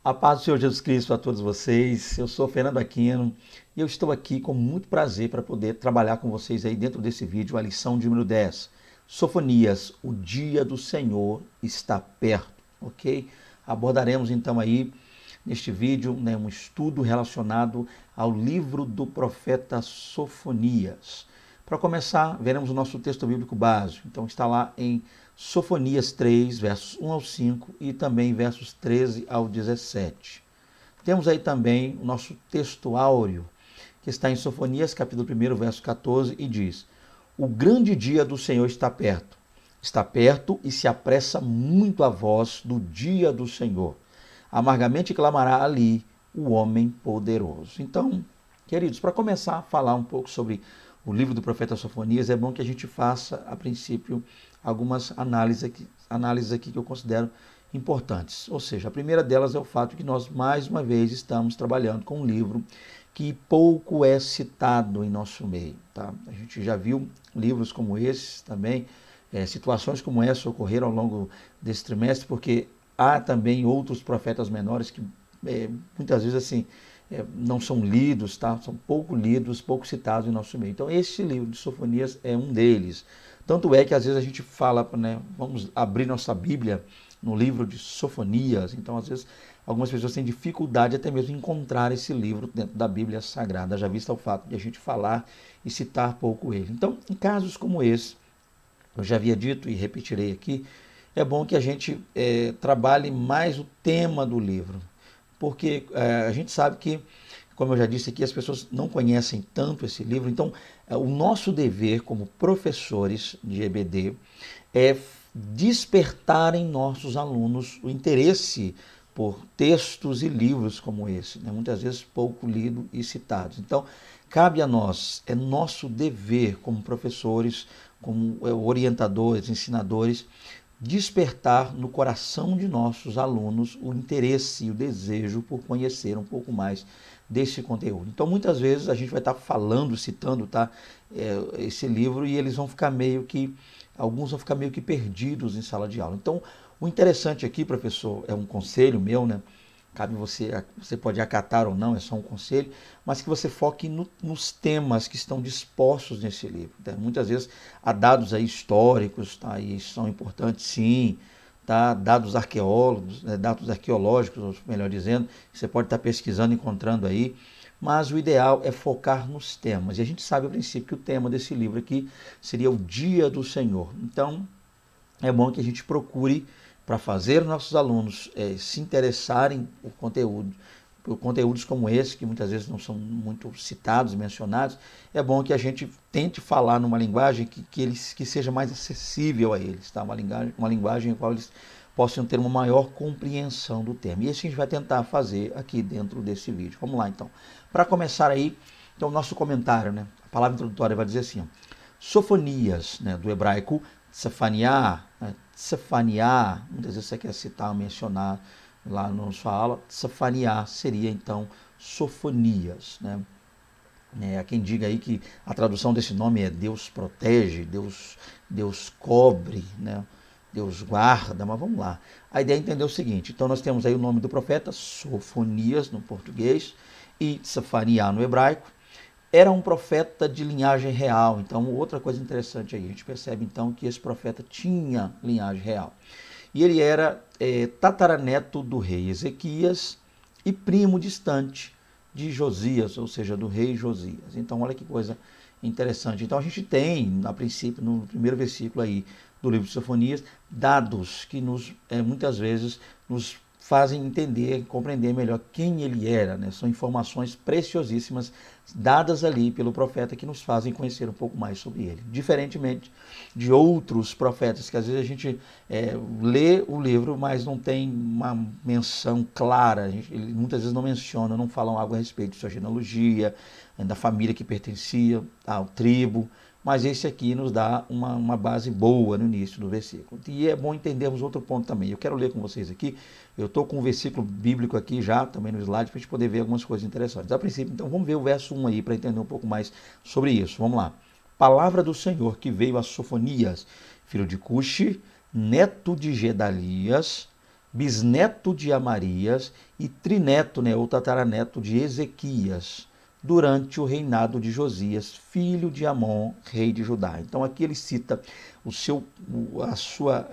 A paz do Senhor Jesus Cristo a todos vocês. Eu sou Fernando Aquino e eu estou aqui com muito prazer para poder trabalhar com vocês aí dentro desse vídeo, a lição de número 10. Sofonias, o dia do Senhor está perto, ok? Abordaremos então aí neste vídeo, né, um estudo relacionado ao livro do profeta Sofonias. Para começar, veremos o nosso texto bíblico básico. Então está lá em Sofonias 3, versos 1 ao 5 e também versos 13 ao 17. Temos aí também o nosso texto áureo, que está em Sofonias, capítulo 1, verso 14, e diz: O grande dia do Senhor está perto. Está perto e se apressa muito a voz do dia do Senhor. Amargamente clamará ali o homem poderoso. Então, queridos, para começar a falar um pouco sobre o livro do profeta Sofonias, é bom que a gente faça, a princípio, algumas análises aqui que eu considero importantes. Ou seja, a primeira delas é o fato que nós, mais uma vez, estamos trabalhando com um livro que pouco é citado em nosso meio. Tá? A gente já viu livros como esses também, situações como essa ocorreram ao longo desse trimestre, porque há também outros profetas menores que muitas vezes assim não são lidos, tá? São pouco lidos, pouco citados em nosso meio. Então, esse livro de Sofonias é um deles. Tanto é que às vezes a gente fala, né, vamos abrir nossa Bíblia no livro de Sofonias. Então, às vezes, algumas pessoas têm dificuldade até mesmo em encontrar esse livro dentro da Bíblia Sagrada, já visto o fato de a gente falar e citar pouco ele. Então, em casos como esse, eu já havia dito e repetirei aqui, é bom que a gente trabalhe mais o tema do livro, porque a gente sabe que, como eu já disse aqui, as pessoas não conhecem tanto esse livro, então o nosso dever como professores de EBD é despertar em nossos alunos o interesse por textos e livros como esse, né? Muitas vezes pouco lido e citados. Então, cabe a nós, é nosso dever como professores, como orientadores, ensinadores, despertar no coração de nossos alunos o interesse e o desejo por conhecer um pouco mais desse conteúdo. Então, muitas vezes a gente vai estar falando, citando, tá, esse livro e eles vão ficar meio que, alguns vão ficar meio que perdidos em sala de aula. Então, o interessante aqui, professor, é um conselho meu, né? Cabe você pode acatar ou não, é só um conselho, mas que você foque nos temas que estão dispostos nesse livro. Tá? Muitas vezes há dados aí históricos, tá? E são importantes sim, tá? Dados arqueólogos, dados arqueológicos, melhor dizendo, que você pode estar pesquisando, encontrando aí, mas o ideal é focar nos temas. E a gente sabe a princípio que o tema desse livro aqui seria o Dia do Senhor. Então, é bom que a gente procure para fazer nossos alunos se interessarem por conteúdos como esse, que muitas vezes não são muito citados, mencionados, é bom que a gente tente falar numa linguagem que seja mais acessível a eles, tá? Uma linguagem em qual eles possam ter uma maior compreensão do tema. E isso a gente vai tentar fazer aqui dentro desse vídeo. Vamos lá, então. Para começar aí, então, o nosso comentário, né? A palavra introdutória vai dizer assim, ó, Sofonias, né, do hebraico, Tsefaniah, né? Tsefaniah, muitas vezes você quer citar ou mencionar lá na sua aula, Tsefaniah seria então Sofonias, né? Há quem diga aí que a tradução desse nome é Deus protege, Deus cobre, né? Deus guarda, mas vamos lá. A ideia é entender o seguinte, então nós temos aí o nome do profeta, Sofonias no português, e Tsefaniah no hebraico, era um profeta de linhagem real. Então, outra coisa interessante aí, a gente percebe então que esse profeta tinha linhagem real. E ele era tataraneto do rei Ezequias e primo distante de Josias, ou seja, do rei Josias. Então, olha que coisa interessante. Então, a gente tem, a princípio, no primeiro versículo aí do livro de Sofonias, dados que muitas vezes nos fazem entender, compreender melhor quem ele era, né? São informações preciosíssimas dadas ali pelo profeta que nos fazem conhecer um pouco mais sobre ele. Diferentemente de outros profetas, que às vezes a gente lê o livro, mas não tem uma menção clara, ele muitas vezes não menciona, não falam algo a respeito de sua genealogia, da família que pertencia ao tribo, mas esse aqui nos dá uma base boa no início do versículo. E é bom entendermos outro ponto também. Eu quero ler com vocês aqui, eu estou com um versículo bíblico aqui já, também no slide, para a gente poder ver algumas coisas interessantes. A princípio, então, vamos ver o verso 1 aí, para entender um pouco mais sobre isso. Vamos lá. Palavra do Senhor que veio a Sofonias, filho de Cuxi, neto de Gedalias, bisneto de Amarias e trineto, né, ou tataraneto de Ezequias, durante o reinado de Josias, filho de Amon, rei de Judá. Então aqui ele cita a sua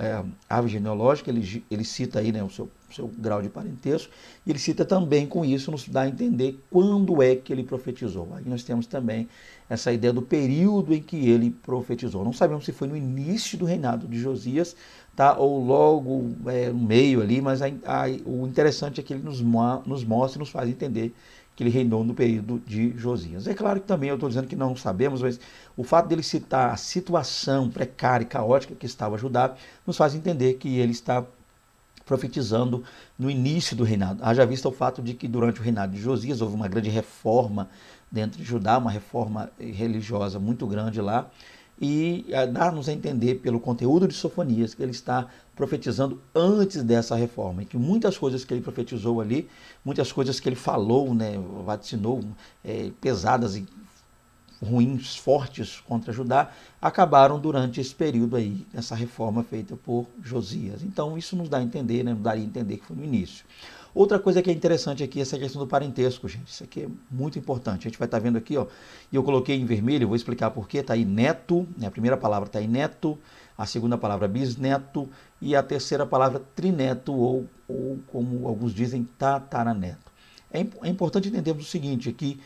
árvore genealógica, ele cita aí, né, o seu grau de parentesco, e ele cita também com isso, nos dá a entender quando é que ele profetizou. Aí nós temos também essa ideia do período em que ele profetizou. Não sabemos se foi no início do reinado de Josias, tá, ou logo no meio ali, mas o interessante é que ele nos mostra e nos faz entender que ele reinou no período de Josias. É claro que também eu estou dizendo que não sabemos, mas o fato dele citar a situação precária e caótica que estava Judá nos faz entender que ele está profetizando no início do reinado. Haja vista o fato de que durante o reinado de Josias houve uma grande reforma dentro de Judá, uma reforma religiosa muito grande lá, e dá-nos a entender pelo conteúdo de Sofonias que ele está profetizando antes dessa reforma, e que muitas coisas que ele profetizou ali, muitas coisas que ele falou, né, vaticinou, pesadas e ruins, fortes contra Judá, acabaram durante esse período aí, essa reforma feita por Josias. Então isso nos dá a entender, né, nos daria a entender que foi no início. Outra coisa que é interessante aqui é essa questão do parentesco, gente. Isso aqui é muito importante. A gente vai estar vendo aqui, ó, e eu coloquei em vermelho, vou explicar por quê. Está aí neto, né, a primeira palavra está aí neto, a segunda palavra bisneto e a terceira palavra trineto, ou como alguns dizem, tataraneto. É importante entendermos o seguinte, aqui,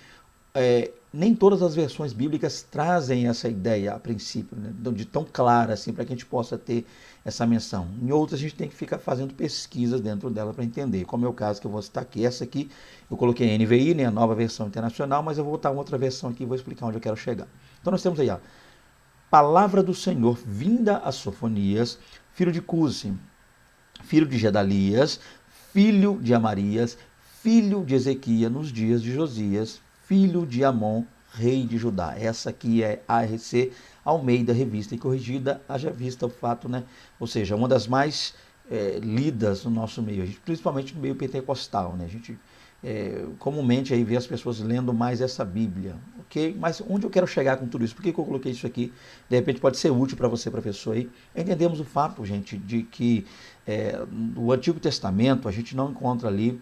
nem todas as versões bíblicas trazem essa ideia a princípio, né, de tão clara assim, para que a gente possa ter essa menção. Em outras a gente tem que ficar fazendo pesquisas dentro dela para entender, como é o caso que eu vou citar aqui. Essa aqui eu coloquei a NVI, né, a nova versão internacional, mas eu vou botar uma outra versão aqui e vou explicar onde eu quero chegar. Então nós temos aí, ó, palavra do Senhor vinda a Sofonias, filho de Cusi, filho de Gedalias, filho de Amarias, filho de Ezequias nos dias de Josias, filho de Amon, rei de Judá. Essa aqui é a ARC Almeida, revista e corrigida, haja vista o fato, né? Ou seja, uma das mais lidas no nosso meio, principalmente no meio pentecostal, né? A gente comumente aí vê as pessoas lendo mais essa Bíblia, ok? Mas onde eu quero chegar com tudo isso? Por que eu coloquei isso aqui? De repente pode ser útil para você, professor, aí. Entendemos o fato, gente, de que no Antigo Testamento a gente não encontra ali,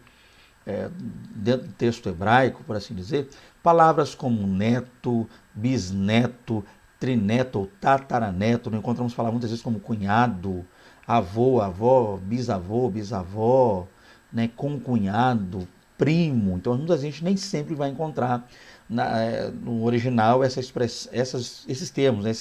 dentro do texto hebraico, por assim dizer, palavras como neto, bisneto, trineto ou tataraneto. Não encontramos falar muitas vezes como cunhado, avô, avó, bisavô, bisavó, né, concunhado, primo. Então muitas vezes a gente nem sempre vai encontrar no original esses termos, né,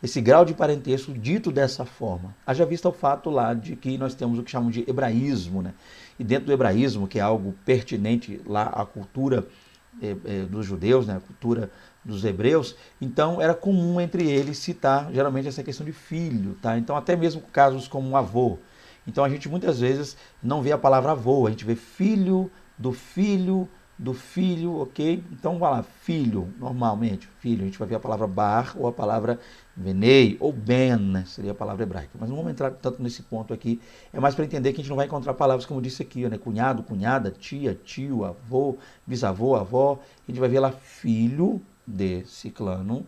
esse grau de parentesco dito dessa forma. Haja vista o fato lá de que nós temos o que chamam de hebraísmo, né? E dentro do hebraísmo, que é algo pertinente lá à cultura dos judeus, né, a cultura dos hebreus, então era comum entre eles citar geralmente essa questão de filho, tá? Então até mesmo casos como avô. Então a gente muitas vezes não vê a palavra avô, a gente vê filho do filho, ok? Então vai lá, filho, normalmente, filho, a gente vai ver a palavra bar ou a palavra venei ou ben, né? Seria a palavra hebraica. Mas não vamos entrar tanto nesse ponto aqui, é mais para entender que a gente não vai encontrar palavras como disse aqui, né? Cunhado, cunhada, tia, tio, avô, bisavô, avó. A gente vai ver lá filho de Ciclano,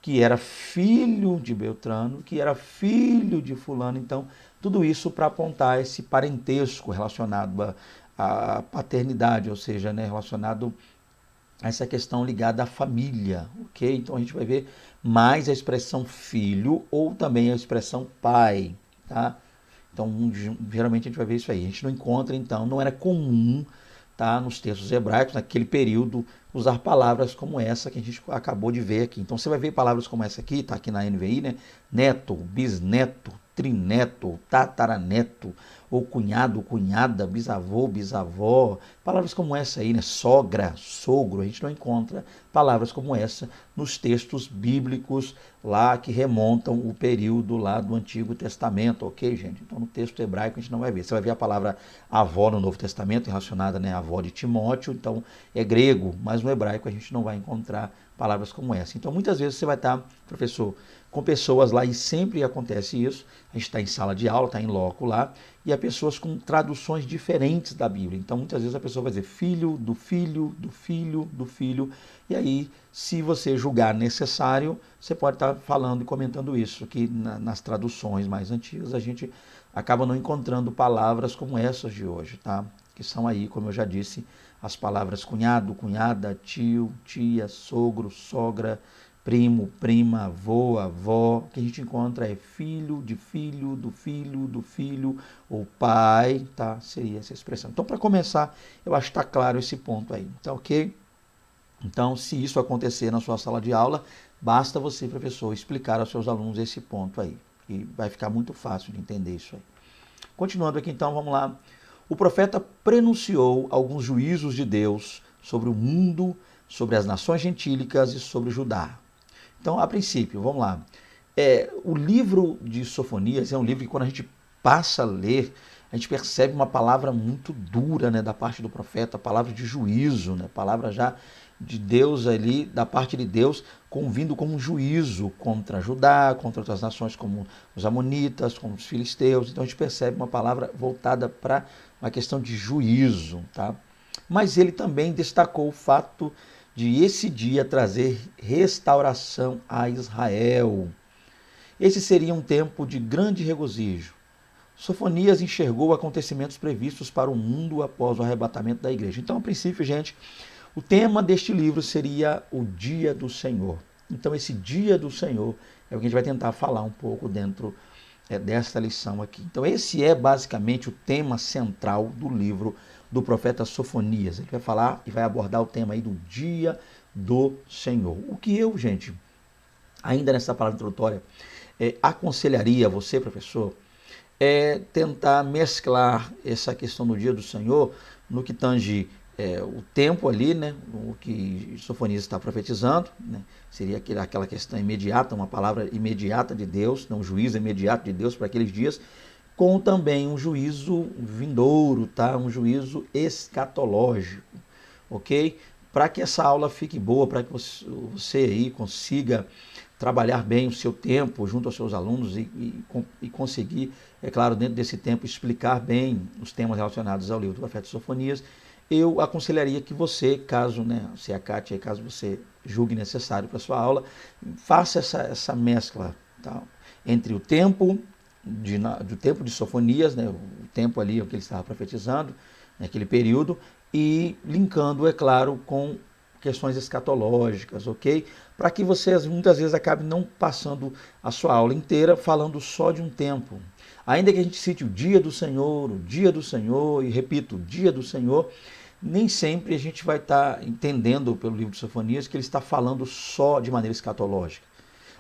que era filho de Beltrano, que era filho de fulano. Então, tudo isso para apontar esse parentesco relacionado a paternidade, ou seja, né, relacionado a essa questão ligada à família, ok? Então a gente vai ver mais a expressão filho ou também a expressão pai, tá? Então geralmente a gente vai ver isso aí. A gente não encontra, então, não era comum, tá, nos textos hebraicos, naquele período, usar palavras como essa que a gente acabou de ver aqui. Então você vai ver palavras como essa aqui, tá aqui na NVI, né? Neto, bisneto, trineto, tataraneto, ou cunhado, cunhada, bisavô, bisavó, palavras como essa aí, né? Sogra, sogro, a gente não encontra palavras como essa nos textos bíblicos lá que remontam o período lá do Antigo Testamento, ok, gente? Então no texto hebraico a gente não vai ver. Você vai ver a palavra avó no Novo Testamento, relacionada, né, à avó de Timóteo, então é grego, mas no hebraico a gente não vai encontrar palavras como essa. Então muitas vezes você vai estar, professor, com pessoas lá, e sempre acontece isso, a gente está em sala de aula, está em loco lá, e há pessoas com traduções diferentes da Bíblia. Então muitas vezes a pessoa vai dizer filho, do filho, do filho, do filho, e aí, se você julgar necessário, você pode estar falando e comentando isso, que nas traduções mais antigas a gente acaba não encontrando palavras como essas de hoje, tá? Que são aí, como eu já disse, as palavras cunhado, cunhada, tio, tia, sogro, sogra, primo, prima, avô, avó. O que a gente encontra é filho, de filho, do filho, do filho, ou pai, tá? Seria essa expressão. Então, para começar, eu acho que está claro esse ponto aí, tá ok? Então, se isso acontecer na sua sala de aula, basta você, professor, explicar aos seus alunos esse ponto aí. E vai ficar muito fácil de entender isso aí. Continuando aqui então, vamos lá. O profeta prenunciou alguns juízos de Deus sobre o mundo, sobre as nações gentílicas e sobre Judá. Então, a princípio, vamos lá. O livro de Sofonias é um livro que quando a gente passa a ler, a gente percebe uma palavra muito dura, né, da parte do profeta, palavra de juízo, né, palavra já de Deus ali, da parte de Deus, vindo como um juízo contra Judá, contra outras nações como os amonitas, como os filisteus. Então a gente percebe uma palavra voltada para uma questão de juízo, tá? Mas ele também destacou o fato de esse dia trazer restauração a Israel. Esse seria um tempo de grande regozijo. Sofonias enxergou acontecimentos previstos para o mundo após o arrebatamento da igreja. Então, a princípio, gente, o tema deste livro seria o Dia do Senhor. Então, esse Dia do Senhor é o que a gente vai tentar falar um pouco dentro desta lição aqui. Então, esse é basicamente o tema central do livro do profeta Sofonias. Ele vai falar e vai abordar o tema aí do Dia do Senhor. O que eu, gente, ainda nessa palavra introdutória, aconselharia a você, professor, é tentar mesclar essa questão do Dia do Senhor no que tange o tempo ali, né, o que Sofonias está profetizando, né, seria aquela questão imediata, uma palavra imediata de Deus, um juízo imediato de Deus para aqueles dias, com também um juízo vindouro, tá? Um juízo escatológico, ok? Para que essa aula fique boa, para que você aí consiga trabalhar bem o seu tempo junto aos seus alunos e conseguir, é claro, dentro desse tempo, explicar bem os temas relacionados ao livro do profeta Sofonias, eu aconselharia que você, caso, né, se a Kátia, caso você julgue necessário para a sua aula, faça essa mescla, tá? Entre o tempo do tempo de Sofonias, né, o tempo ali que ele estava profetizando, naquele período, e linkando, é claro, com questões escatológicas, ok? Para que você muitas vezes acabe não passando a sua aula inteira falando só de um tempo. Ainda que a gente cite o dia do Senhor, e repito, o dia do Senhor, nem sempre a gente vai estar entendendo pelo livro de Sofonias que ele está falando só de maneira escatológica.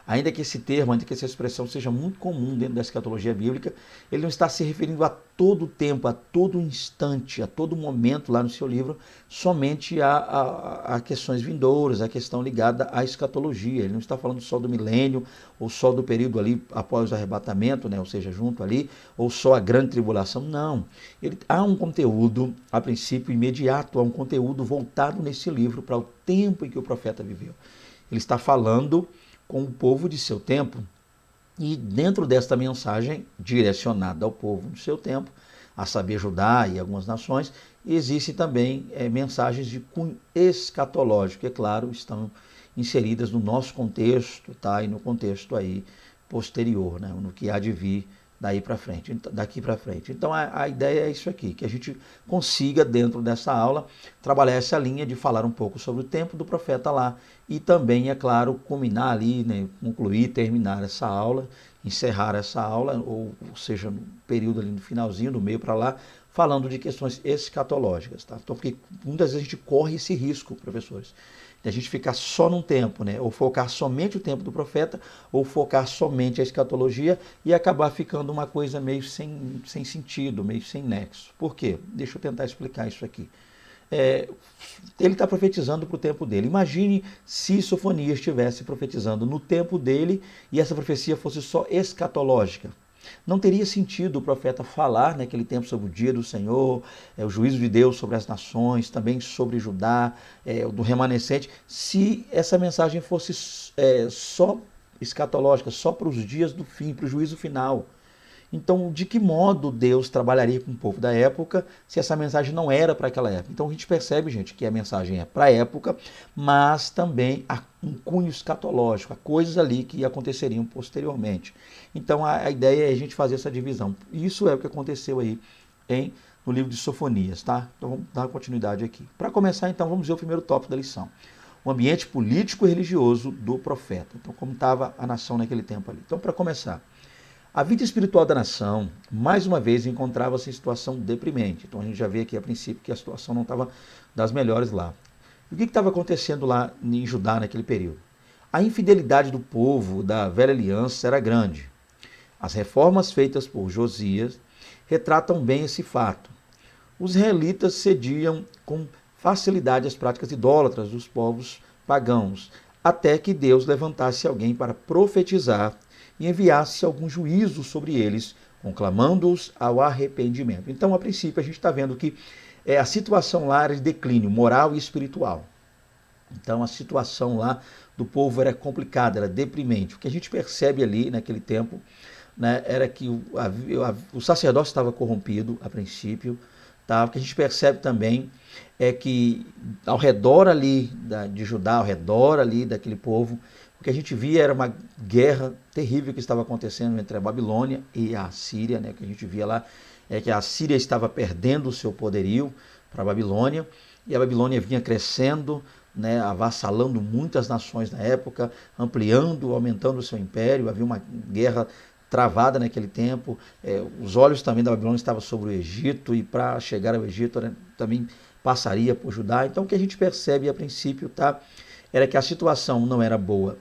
Ainda que esse termo, ainda que essa expressão seja muito comum dentro da escatologia bíblica, ele não está se referindo a todo tempo, a todo instante, a todo momento lá no seu livro, somente a questões vindouras, a questão ligada à escatologia. Ele não está falando só do milênio, ou só do período ali após o arrebatamento, né, ou seja, junto ali, ou só a grande tribulação. Não. Há um conteúdo, a princípio, imediato, há um conteúdo voltado nesse livro para o tempo em que o profeta viveu. Ele está falando com o povo de seu tempo, e dentro desta mensagem direcionada ao povo do seu tempo, a saber, Judá e algumas nações, existem também mensagens de cunho escatológico, é claro, estão inseridas no nosso contexto, tá? E no contexto aí posterior, né? No que há de vir daqui para frente. Então a ideia é isso aqui, que a gente consiga dentro dessa aula trabalhar essa linha de falar um pouco sobre o tempo do profeta lá e também, é claro, culminar ali, né, concluir, terminar essa aula, encerrar essa aula, ou seja, no período ali no finalzinho, do meio para lá, falando de questões escatológicas, tá? Então, porque muitas vezes a gente corre esse risco, professores, de a gente ficar só num tempo, né? Ou focar somente o tempo do profeta, ou focar somente a escatologia e acabar ficando uma coisa meio sem sentido, meio sem nexo. Por quê? Deixa eu tentar explicar isso aqui. Ele está profetizando para o tempo dele. Imagine se Sofonias estivesse profetizando no tempo dele e essa profecia fosse só escatológica. Não teria sentido o profeta falar naquele tempo sobre o dia do Senhor, o juízo de Deus sobre as nações, também sobre Judá, do remanescente, se essa mensagem fosse só escatológica, só para os dias do fim, para o juízo final. Então, de que modo Deus trabalharia com o povo da época se essa mensagem não era para aquela época? Então, a gente percebe, gente, que a mensagem é para a época, mas também há um cunho escatológico, há coisas ali que aconteceriam posteriormente. Então, a ideia é a gente fazer essa divisão. Isso é o que aconteceu aí no livro de Sofonias, tá? Então, vamos dar continuidade aqui. Para começar, então, vamos ver o primeiro tópico da lição. O ambiente político e religioso do profeta. Então, como estava a nação naquele tempo ali. Então, para começar, a vida espiritual da nação, mais uma vez, encontrava-se em situação deprimente. Então, a gente já vê aqui a princípio que a situação não estava das melhores lá. E o que estava acontecendo lá em Judá naquele período? A infidelidade do povo da velha aliança era grande. As reformas feitas por Josias retratam bem esse fato. Os israelitas cediam com facilidade as práticas idólatras dos povos pagãos, até que Deus levantasse alguém para profetizar e enviasse algum juízo sobre eles, conclamando-os ao arrependimento. Então, a princípio, a gente está vendo que a situação lá era de declínio moral e espiritual. Então, a situação lá do povo era complicada, era deprimente. O que a gente percebe ali naquele tempo, né, era que o sacerdócio estava corrompido a princípio. Tá? O que a gente percebe também é que ao redor ali de Judá, ao redor ali daquele povo, o que a gente via era uma guerra terrível que estava acontecendo entre a Babilônia e a Síria, né? O que a gente via lá é que a Síria estava perdendo o seu poderio para a Babilônia, e a Babilônia vinha crescendo, né, avassalando muitas nações na época, ampliando, aumentando o seu império. Havia uma guerra travada naquele tempo. Os olhos também da Babilônia estavam sobre o Egito, e para chegar ao Egito, né, também passaria por Judá. Então, o que a gente percebe a princípio, tá, era que a situação não era boa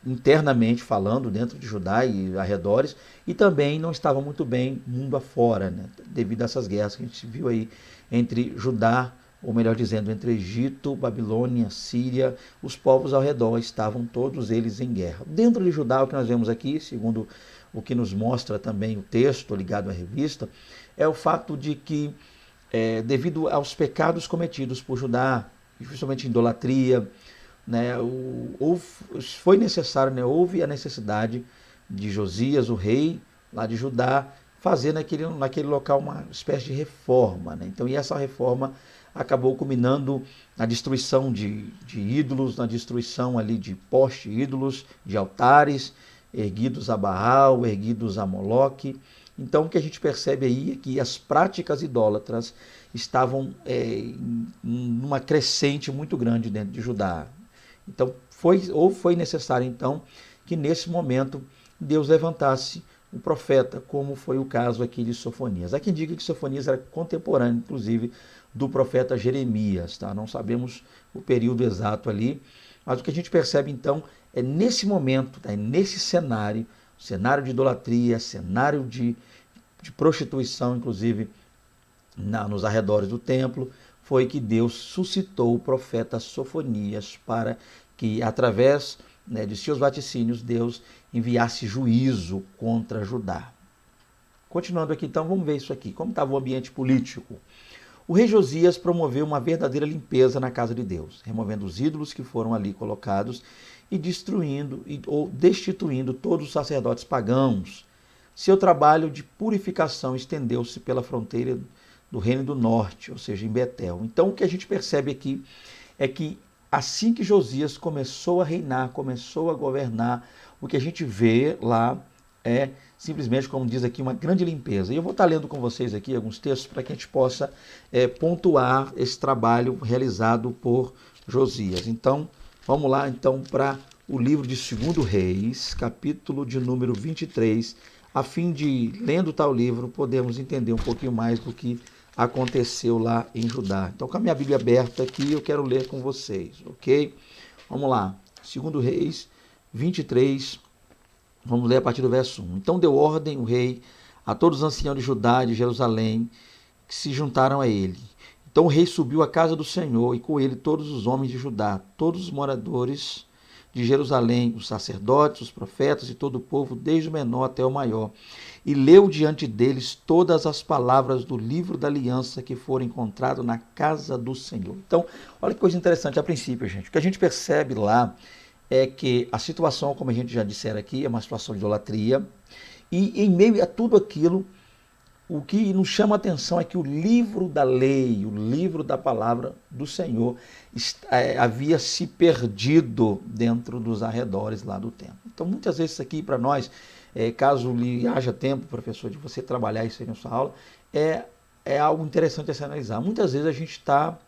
internamente falando, dentro de Judá e arredores, e também não estava muito bem mundo afora, né, devido a essas guerras que a gente viu aí entre Judá, ou melhor dizendo, entre Egito, Babilônia, Síria. Os povos ao redor estavam todos eles em guerra. Dentro de Judá, o que nós vemos aqui, segundo o que nos mostra também o texto ligado à revista, é o fato de que, devido aos pecados cometidos por Judá, principalmente idolatria, né, foi necessário, né, houve a necessidade de Josias, o rei lá de Judá, fazer naquele local uma espécie de reforma, né? Então, e essa reforma acabou culminando na destruição de ídolos, na destruição ali de postes ídolos, de altares erguidos a Baal, erguidos a Moloque. Então, o que a gente percebe aí é que as práticas idólatras estavam numa crescente muito grande dentro de Judá. Então, foi necessário, então, que nesse momento Deus levantasse um profeta, como foi o caso aqui de Sofonias. Há quem diga que Sofonias era contemporâneo, inclusive, do profeta Jeremias. Tá? Não sabemos o período exato ali, mas o que a gente percebe, então, é nesse momento, tá? Nesse cenário de idolatria, cenário de prostituição, inclusive, nos arredores do templo, foi que Deus suscitou o profeta Sofonias para que, através, né, de seus vaticínios, Deus enviasse juízo contra Judá. Continuando aqui, então, vamos ver isso aqui. Como estava o ambiente político? O rei Josias promoveu uma verdadeira limpeza na casa de Deus, removendo os ídolos que foram ali colocados e destituindo todos os sacerdotes pagãos. Seu trabalho de purificação estendeu-se pela fronteira do Reino do Norte, ou seja, em Betel. Então, o que a gente percebe aqui é que assim que Josias começou a reinar, começou a governar, o que a gente vê lá é simplesmente, como diz aqui, uma grande limpeza. E eu vou estar lendo com vocês aqui alguns textos para que a gente possa pontuar esse trabalho realizado por Josias. Então, vamos lá então para o livro de 2 Reis, capítulo de número 23, a fim de, lendo tal livro, podemos entender um pouquinho mais do que aconteceu lá em Judá. Então, com a minha Bíblia aberta aqui, eu quero ler com vocês, ok? Vamos lá, 2 Reis 23, vamos ler a partir do verso 1. Então deu ordem o rei a todos os anciãos de Judá e de Jerusalém que se juntaram a ele. Então o rei subiu à casa do Senhor, e com ele todos os homens de Judá, todos os moradores de Jerusalém, os sacerdotes, os profetas e todo o povo, desde o menor até o maior. E leu diante deles todas as palavras do livro da aliança que foram encontradas na casa do Senhor. Então, olha que coisa interessante a princípio, gente. O que a gente percebe lá é que a situação, como a gente já dissera aqui, é uma situação de idolatria, E em meio a tudo aquilo, o que nos chama a atenção é que o livro da lei, o livro da palavra do Senhor, havia se perdido dentro dos arredores lá do templo. Então, muitas vezes isso aqui para nós, caso lhe haja tempo, professor, de você trabalhar isso aí na sua aula, é algo interessante a se analisar. Muitas vezes a gente está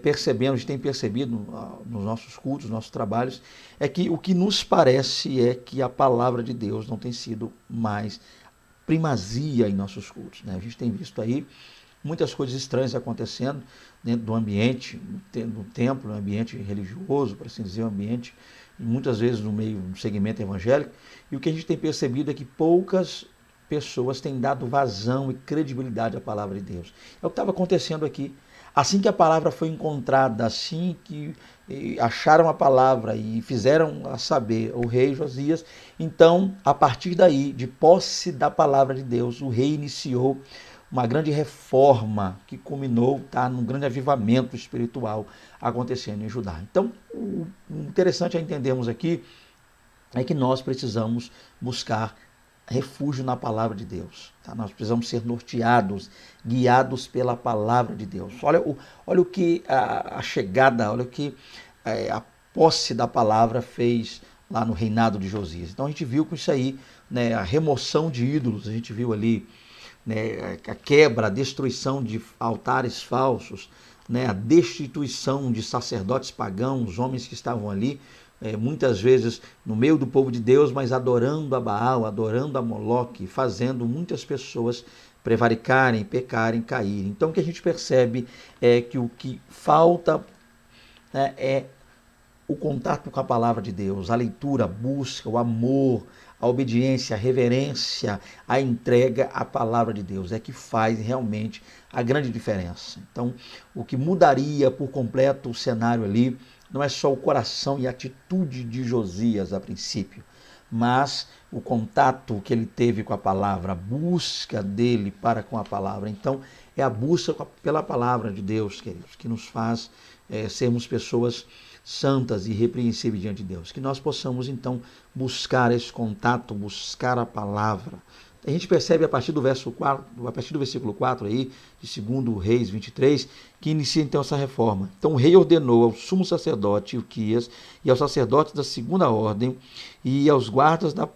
percebendo, a gente tem percebido nos nossos cultos, nos nossos trabalhos, é que o que nos parece é que a palavra de Deus não tem sido mais primazia em nossos cultos, né? A gente tem visto aí muitas coisas estranhas acontecendo dentro do ambiente, do templo, no ambiente religioso, por assim dizer, o ambiente, muitas vezes no meio do segmento evangélico, e o que a gente tem percebido é que poucas pessoas têm dado vazão e credibilidade à palavra de Deus. É o que estava acontecendo aqui. Assim que a palavra foi encontrada, assim que acharam a palavra e fizeram a saber o rei Josias, então, a partir daí, de posse da palavra de Deus, o rei iniciou uma grande reforma que culminou num grande avivamento espiritual acontecendo em Judá. Então, o interessante a entendermos aqui é que nós precisamos buscar refúgio na palavra de Deus. Tá? Nós precisamos ser norteados, guiados pela palavra de Deus. Olha o que a chegada, olha o que a posse da palavra fez lá no reinado de Josias. Então a gente viu com isso aí, né, a remoção de ídolos, a gente viu ali, né, a quebra, a destruição de altares falsos, né, a destituição de sacerdotes pagãos, homens que estavam ali, muitas vezes no meio do povo de Deus, mas adorando a Baal, adorando a Moloque, fazendo muitas pessoas prevaricarem, pecarem, caírem. Então o que a gente percebe é que o que falta, né, é o contato com a palavra de Deus, a leitura, a busca, o amor, a obediência, a reverência, a entrega à palavra de Deus é que faz realmente a grande diferença. Então, o que mudaria por completo o cenário ali não é só o coração e a atitude de Josias a princípio, mas o contato que ele teve com a palavra, a busca dele para com a palavra. Então, é a busca pela palavra de Deus, queridos, que nos faz sermos pessoas santas e irrepreensíveis diante de Deus. Que nós possamos, então, buscar esse contato, buscar a palavra. A gente percebe a partir do verso 4, a partir do versículo 4 aí, de 2 Reis 23, que inicia então essa reforma. Então o rei ordenou ao sumo sacerdote Ilquias e aos sacerdotes da segunda ordem e aos guardas da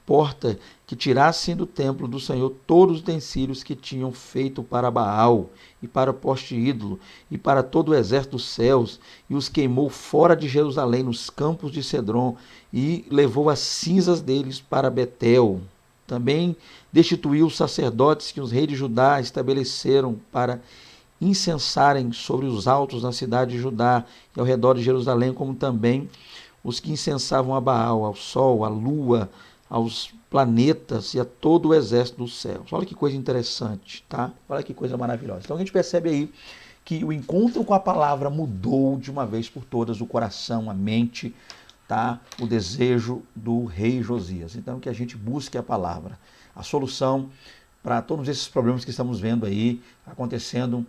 porta que tirassem do templo do Senhor todos os utensílios que tinham feito para Baal e para o poste ídolo e para todo o exército dos céus, e os queimou fora de Jerusalém nos campos de Cedron e levou as cinzas deles para Betel. Também destituiu os sacerdotes que os reis de Judá estabeleceram para incensarem sobre os altos na cidade de Judá e ao redor de Jerusalém, como também os que incensavam a Baal, ao sol, à lua, aos planetas e a todo o exército dos céus. Olha que coisa interessante, tá? Olha que coisa maravilhosa. Então a gente percebe aí que o encontro com a palavra mudou de uma vez por todas o coração, a mente, tá? O desejo do rei Josias. Então que a gente busque a palavra, a solução para todos esses problemas que estamos vendo aí acontecendo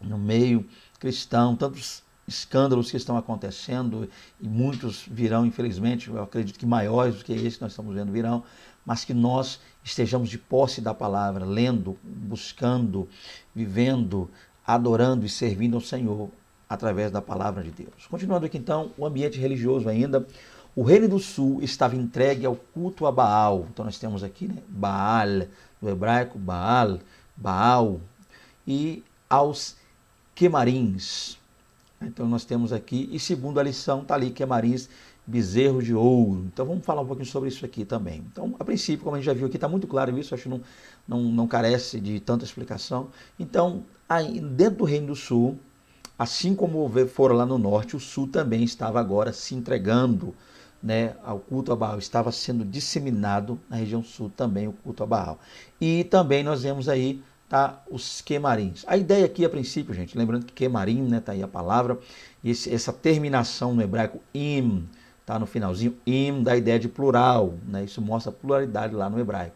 no meio cristão, tantos escândalos que estão acontecendo, e muitos virão, infelizmente, eu acredito que maiores do que esse que nós estamos vendo virão, mas que nós estejamos de posse da palavra, lendo, buscando, vivendo, adorando e servindo ao Senhor através da palavra de Deus. Continuando aqui então, o ambiente religioso ainda, o reino do sul estava entregue ao culto a Baal. Então nós temos aqui, né, Baal, no hebraico, Baal, e aos quemarins. Então nós temos aqui, e segundo a lição, está ali quemarins, bezerro de ouro. Então vamos falar um pouquinho sobre isso aqui também. Então, a princípio, como a gente já viu aqui, está muito claro isso, acho que não carece de tanta explicação. Então, aí, dentro do Reino do Sul, assim como foram lá no norte, o sul também estava agora se entregando, né, ao culto a Baal. Estava sendo disseminado na região sul também o culto a Baal. E também nós vemos aí, tá, os quemarins. A ideia aqui, a princípio, gente, lembrando que quemarim, né, tá aí a palavra, essa terminação no hebraico im, tá no finalzinho, im, dá a ideia de plural, né, isso mostra a pluralidade lá no hebraico.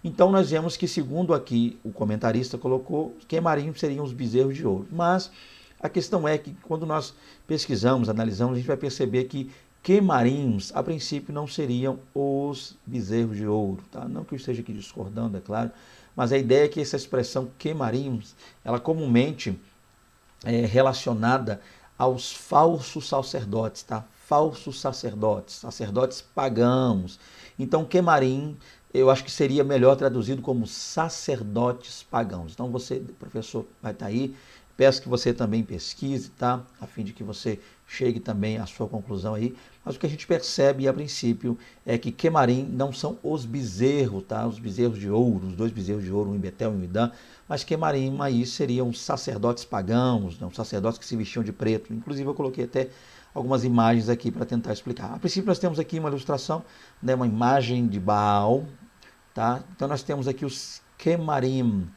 Então nós vemos que, segundo aqui o comentarista colocou, quemarim seriam os bezerros de ouro. Mas a questão é que quando nós pesquisamos, analisamos, a gente vai perceber que quemarinhos, a princípio, não seriam os bezerros de ouro, tá? Não que eu esteja aqui discordando, é claro, mas a ideia é que essa expressão quemarinhos, ela comumente é relacionada aos falsos sacerdotes, tá? Falsos sacerdotes, sacerdotes pagãos. Então, quemarim, eu acho que seria melhor traduzido como sacerdotes pagãos. Então, você, professor, vai estar aí. Peço que você também pesquise, tá? A fim de que você chegue também à sua conclusão aí. Mas o que a gente percebe a princípio é que quemarim não são os bezerros, tá? Os bezerros de ouro, os dois bezerros de ouro, um em Betel e um em Dan, mas quemarim aí seriam sacerdotes pagãos, não, sacerdotes que se vestiam de preto. Inclusive eu coloquei até algumas imagens aqui para tentar explicar. A princípio nós temos aqui uma ilustração, né, uma imagem de Baal, tá? Então nós temos aqui os quemarim,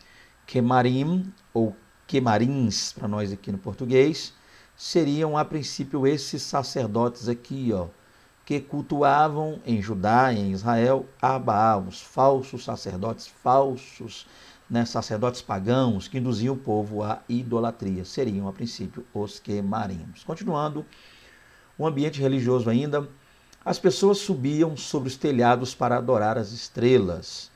quemarim ou quemarins para nós aqui no português, seriam a princípio esses sacerdotes aqui, ó, que cultuavam em Judá, em Israel, a Baal, os falsos sacerdotes, falsos, né, sacerdotes pagãos que induziam o povo à idolatria. Seriam, a princípio, os quemarinhos. Continuando, o ambiente religioso ainda, as pessoas subiam sobre os telhados para adorar as estrelas.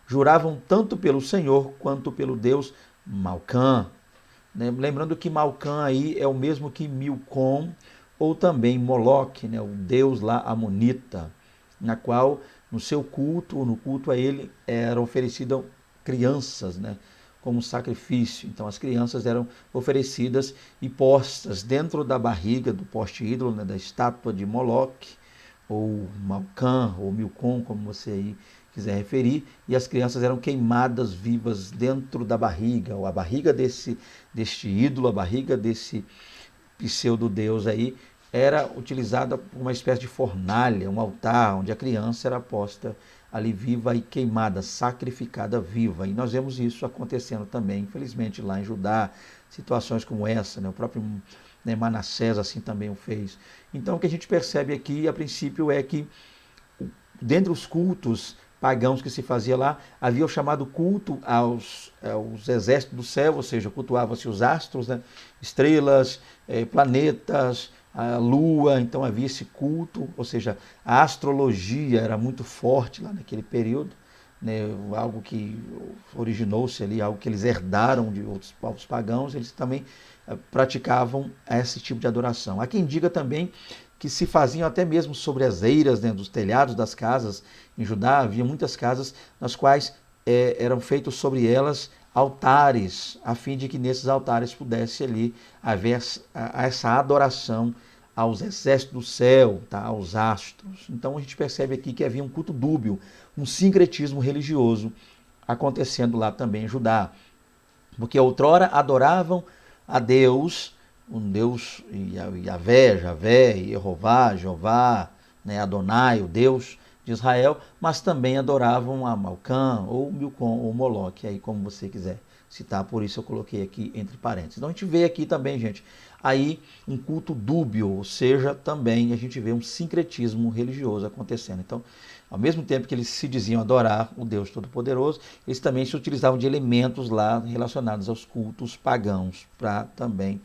Juravam tanto pelo Senhor quanto pelo deus Malcã. Né? Lembrando que Malcã aí é o mesmo que Milcom, ou também Moloque, né? O deus lá amonita, na qual no seu culto, ou no culto a ele, eram oferecidas crianças, né? Como sacrifício. Então as crianças eram oferecidas e postas dentro da barriga do poste ídolo, né? Da estátua de Moloque, ou Malcã, ou Milcom, como você aí quiser referir, e as crianças eram queimadas vivas dentro da barriga, ou a barriga deste ídolo, a barriga desse pseudo-deus aí, era utilizada por uma espécie de fornalha, um altar, onde a criança era posta ali viva e queimada, sacrificada viva. E nós vemos isso acontecendo também, infelizmente, lá em Judá, situações como essa, né? O próprio, né, Manassés assim também o fez. Então o que a gente percebe aqui, a princípio, é que dentre os cultos pagãos que se fazia lá, havia o chamado culto aos exércitos do céu, ou seja, cultuavam-se os astros, né? Estrelas, planetas, a lua, então havia esse culto, ou seja, a astrologia era muito forte lá naquele período, né? Algo que originou-se ali, algo que eles herdaram de outros povos pagãos, eles também praticavam esse tipo de adoração. Há quem diga também que se faziam até mesmo sobre as eiras, né, dos telhados das casas. Em Judá havia muitas casas nas quais eram feitos sobre elas altares, a fim de que nesses altares pudesse ali haver essa adoração aos exércitos do céu, tá, aos astros. Então a gente percebe aqui que havia um culto dúbio, um sincretismo religioso acontecendo lá também em Judá. Porque outrora adoravam a Deus, um Deus, Yahvé, Javé, Jeová, Jeová, né, Adonai, o Deus de Israel, mas também adoravam a Malcã, ou Milcom, ou Moloque, aí como você quiser citar, por isso eu coloquei aqui entre parênteses. Então a gente vê aqui também, gente, aí um culto dúbio, ou seja, também a gente vê um sincretismo religioso acontecendo. Então, ao mesmo tempo que eles se diziam adorar o Deus Todo-Poderoso, eles também se utilizavam de elementos lá relacionados aos cultos pagãos, para também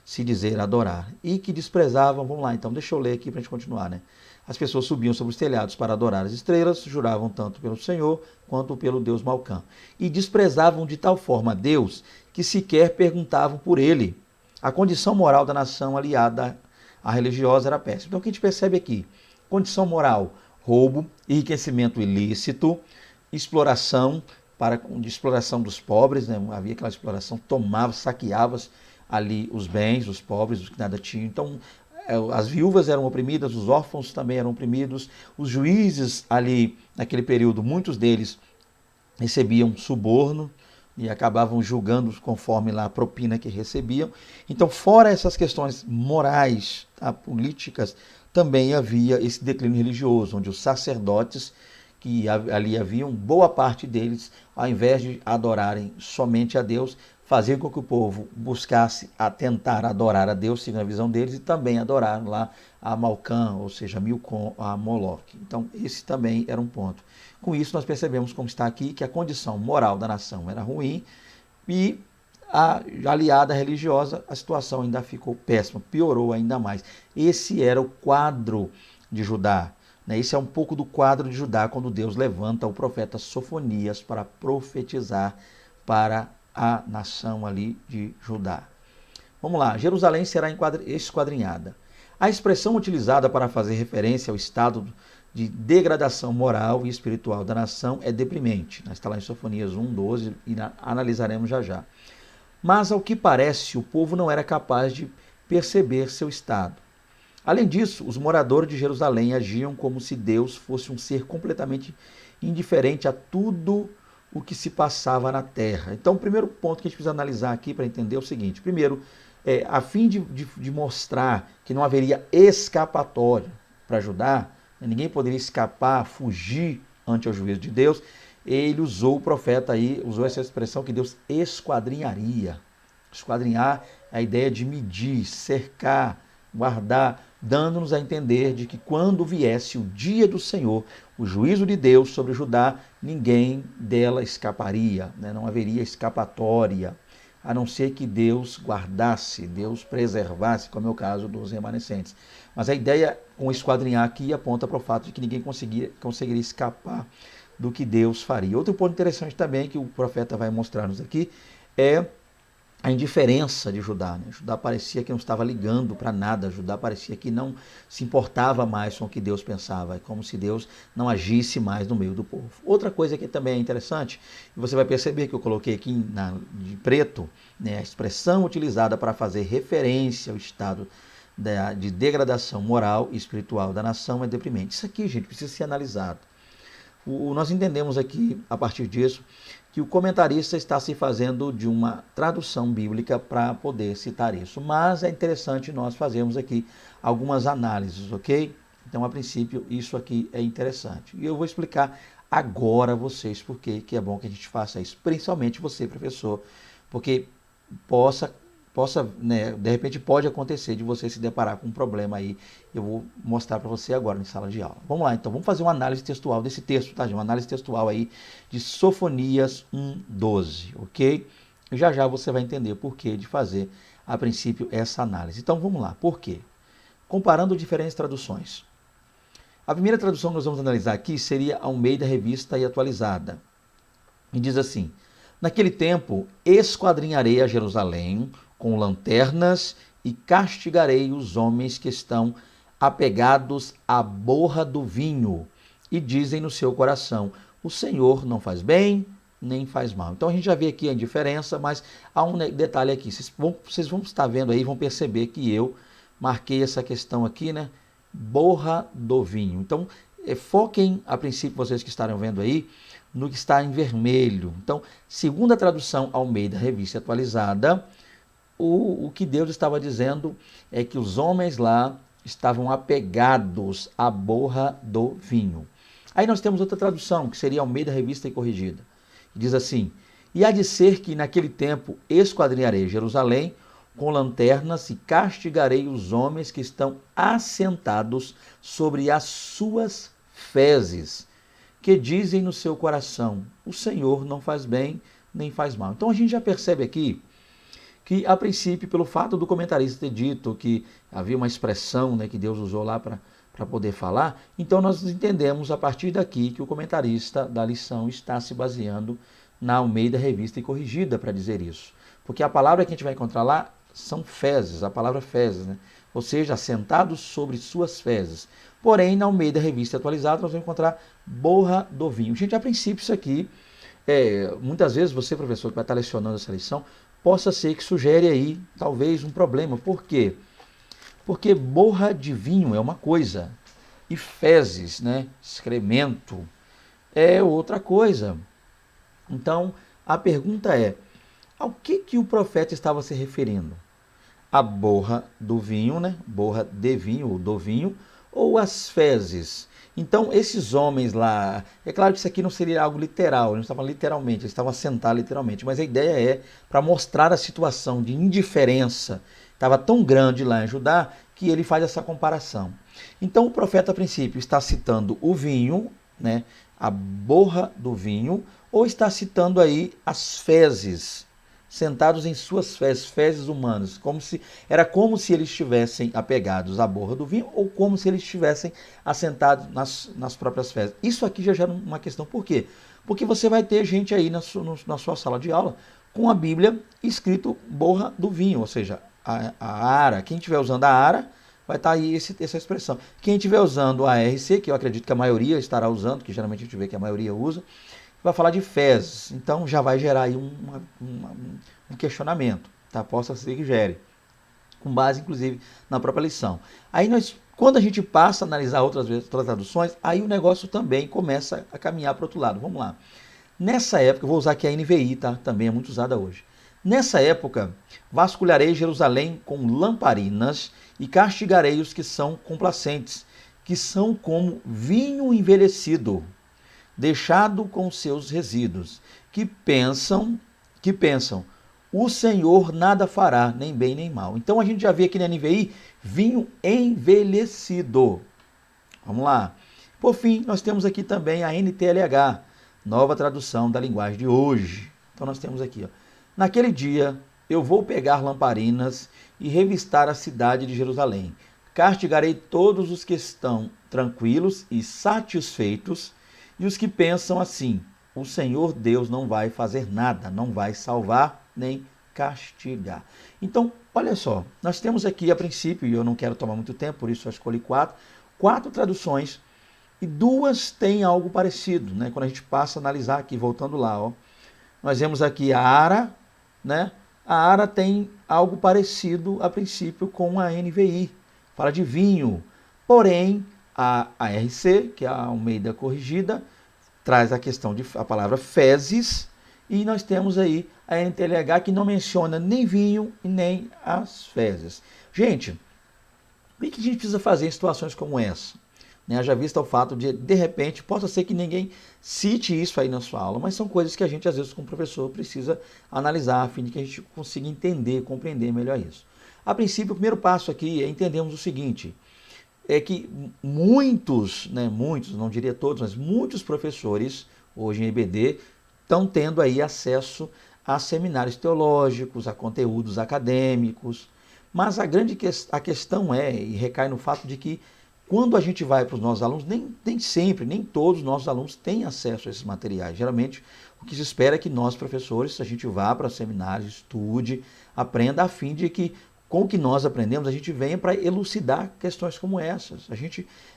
se dizer adorar. E que desprezavam, vamos lá, então deixa eu ler aqui para a gente continuar, né? As pessoas subiam sobre os telhados para adorar as estrelas, juravam tanto pelo Senhor quanto pelo Deus Malcã. E desprezavam de tal forma a Deus que sequer perguntavam por ele. A condição moral da nação aliada à religiosa era péssima. Então o que a gente percebe aqui? Condição moral: roubo, enriquecimento ilícito, exploração, de exploração dos pobres, né? Havia aquela exploração, tomava, saqueava ali os bens, os pobres, os que nada tinham. Então, as viúvas eram oprimidas, os órfãos também eram oprimidos, os juízes ali, naquele período, muitos deles recebiam suborno e acabavam julgando conforme lá a propina que recebiam. Então, fora essas questões morais, tá, políticas, também havia esse declínio religioso, onde os sacerdotes, que ali haviam, boa parte deles, ao invés de adorarem somente a Deus, faziam com que o povo buscasse a tentar adorar a Deus, segundo a visão deles, e também adorar lá a Malcã, ou seja, Milcom, a Moloque. Então, esse também era um ponto. Com isso, nós percebemos, como está aqui, que a condição moral da nação era ruim e aliada religiosa, a situação ainda ficou péssima, piorou ainda mais. Esse era o quadro de Judá. Esse é um pouco do quadro de Judá, quando Deus levanta o profeta Sofonias para profetizar para a nação ali de Judá. Vamos lá, Jerusalém será esquadrinhada. A expressão utilizada para fazer referência ao estado de degradação moral e espiritual da nação é deprimente. Está lá em Sofonias 1:12 e analisaremos já já. Mas, ao que parece, o povo não era capaz de perceber seu estado. Além disso, os moradores de Jerusalém agiam como se Deus fosse um ser completamente indiferente a tudo o que se passava na terra. Então, o primeiro ponto que a gente precisa analisar aqui para entender é o seguinte. Primeiro, a fim de mostrar que não haveria escapatória para Judá, ninguém poderia escapar, fugir ante o juízo de Deus, ele usou o profeta aí, usou essa expressão que Deus esquadrinharia. Esquadrinhar é a ideia de medir, cercar, guardar, dando-nos a entender de que quando viesse o dia do Senhor, o juízo de Deus sobre Judá, ninguém dela escaparia, não haveria escapatória, a não ser que Deus guardasse, Deus preservasse, como é o caso dos remanescentes. Mas a ideia com esquadrinhar aqui aponta para o fato de que ninguém conseguiria escapar do que Deus faria. Outro ponto interessante também que o profeta vai mostrar-nos aqui é a indiferença de Judá. Judá parecia que não estava ligando para nada, Judá parecia que não se importava mais com o que Deus pensava, é como se Deus não agisse mais no meio do povo. Outra coisa que também é interessante, e você vai perceber que eu coloquei aqui de preto, a expressão utilizada para fazer referência ao estado de degradação moral e espiritual da nação é deprimente. Isso aqui, gente, precisa ser analisado. Nós entendemos aqui, a partir disso, que o comentarista está se fazendo de uma tradução bíblica para poder citar isso. Mas é interessante nós fazermos aqui algumas análises, ok? Então, a princípio, isso aqui é interessante. E eu vou explicar agora a vocês por que é bom que a gente faça isso. Principalmente você, professor, porque de repente pode acontecer de você se deparar com um problema aí. Eu vou mostrar para você agora em sala de aula. Vamos lá, então, vamos fazer uma análise textual desse texto, tá, gente? Uma análise textual aí de Sofonias 1:12, ok? E já você vai entender por que de fazer, a princípio, essa análise. Então, vamos lá, por quê? Comparando diferentes traduções. A primeira tradução que nós vamos analisar aqui seria a Almeida Revista e Atualizada. E diz assim: naquele tempo, esquadrinharei a Jerusalém com lanternas e castigarei os homens que estão apegados à borra do vinho e dizem no seu coração: o Senhor não faz bem, nem faz mal. Então a gente já vê aqui a diferença, mas há um detalhe aqui. Vocês vão estar vendo aí, vão perceber que eu marquei essa questão aqui, borra do vinho. Então, foquem, a princípio, vocês que estarão vendo aí, no que está em vermelho. Então, segundo a tradução Almeida Revista Atualizada, o que Deus estava dizendo é que os homens lá estavam apegados à borra do vinho. Aí nós temos outra tradução, que seria Almeida Revista e Corrigida. Diz assim: e há de ser que naquele tempo esquadrinharei Jerusalém com lanternas e castigarei os homens que estão assentados sobre as suas fezes, que dizem no seu coração: o Senhor não faz bem, nem faz mal. Então a gente já percebe aqui que, a princípio, pelo fato do comentarista ter dito que havia uma expressão que Deus usou lá para poder falar, então nós entendemos a partir daqui que o comentarista da lição está se baseando na Almeida Revista e Corrigida para dizer isso. Porque a palavra que a gente vai encontrar lá são fezes, a palavra fezes, ou seja, assentados sobre suas fezes. Porém, na Almeida Revista Atualizada, nós vamos encontrar borra do vinho. Gente, a princípio, isso aqui, muitas vezes você, professor, que vai estar lecionando essa lição, possa ser que sugere aí, talvez, um problema. Por quê? Porque borra de vinho é uma coisa, e fezes, excremento, é outra coisa. Então, a pergunta é: ao que o profeta estava se referindo? A borra do vinho, borra de vinho ou do vinho, ou as fezes? Então, esses homens lá, é claro que isso aqui não seria algo literal, eles não estavam literalmente, eles estavam assentados literalmente, mas a ideia é para mostrar a situação de indiferença, estava tão grande lá em Judá, que ele faz essa comparação. Então, o profeta, a princípio, está citando o vinho, a borra do vinho, ou está citando aí as fezes, sentados em suas fezes, fezes humanas, era como se eles estivessem apegados à borra do vinho ou como se eles estivessem assentados nas próprias fezes. Isso aqui já gera uma questão. Por quê? Porque você vai ter gente aí na sua sala de aula com a Bíblia escrito borra do vinho, ou seja, a ara. Quem estiver usando a ara, vai estar aí essa expressão. Quem estiver usando a RC, que eu acredito que a maioria estará usando, que geralmente a gente vê que a maioria usa, vai falar de fezes. Então já vai gerar aí um questionamento, tá? Possa ser que gere, com base inclusive na própria lição. Aí quando a gente passa a analisar outras traduções, aí o negócio também começa a caminhar para o outro lado. Vamos lá. Nessa época, eu vou usar aqui a NVI, tá? Também é muito usada hoje. Nessa época, vasculharei Jerusalém com lamparinas e castigarei os que são complacentes, que são como vinho envelhecido, deixado com seus resíduos, que pensam, o Senhor nada fará, nem bem nem mal. Então a gente já vê aqui na NVI, vinho envelhecido. Vamos lá. Por fim, nós temos aqui também a NTLH, nova tradução da linguagem de hoje. Então nós temos aqui, ó. Naquele dia eu vou pegar lamparinas e revistar a cidade de Jerusalém. Castigarei todos os que estão tranquilos e satisfeitos e os que pensam assim: o Senhor Deus não vai fazer nada, não vai salvar nem castigar. Então, olha só, nós temos aqui a princípio, e eu não quero tomar muito tempo, por isso eu escolhi quatro traduções, e duas têm algo parecido, né? Quando a gente passa a analisar aqui, voltando lá, ó, nós vemos aqui a ara, né? A ara tem algo parecido a princípio com a NVI, fala de vinho, porém a RC, que é a Almeida Corrigida, traz a palavra fezes, e nós temos aí a NTLH que não menciona nem vinho e nem as fezes. Gente, o que a gente precisa fazer em situações como essa? Haja vista o fato de repente, possa ser que ninguém cite isso aí na sua aula, mas são coisas que a gente, às vezes, como professor, precisa analisar, a fim de que a gente consiga entender, compreender melhor isso. A princípio, o primeiro passo aqui é entendermos o seguinte, é que muitos, não diria todos, mas muitos professores, hoje em EBD, estão tendo aí acesso a seminários teológicos, a conteúdos acadêmicos, mas a questão e recai no fato de que quando a gente vai para os nossos alunos, nem todos os nossos alunos têm acesso a esses materiais. Geralmente, o que se espera é que nós, professores, a gente vá para seminários, estude, aprenda, a fim de que, com o que nós aprendemos, a gente venha para elucidar questões como essas.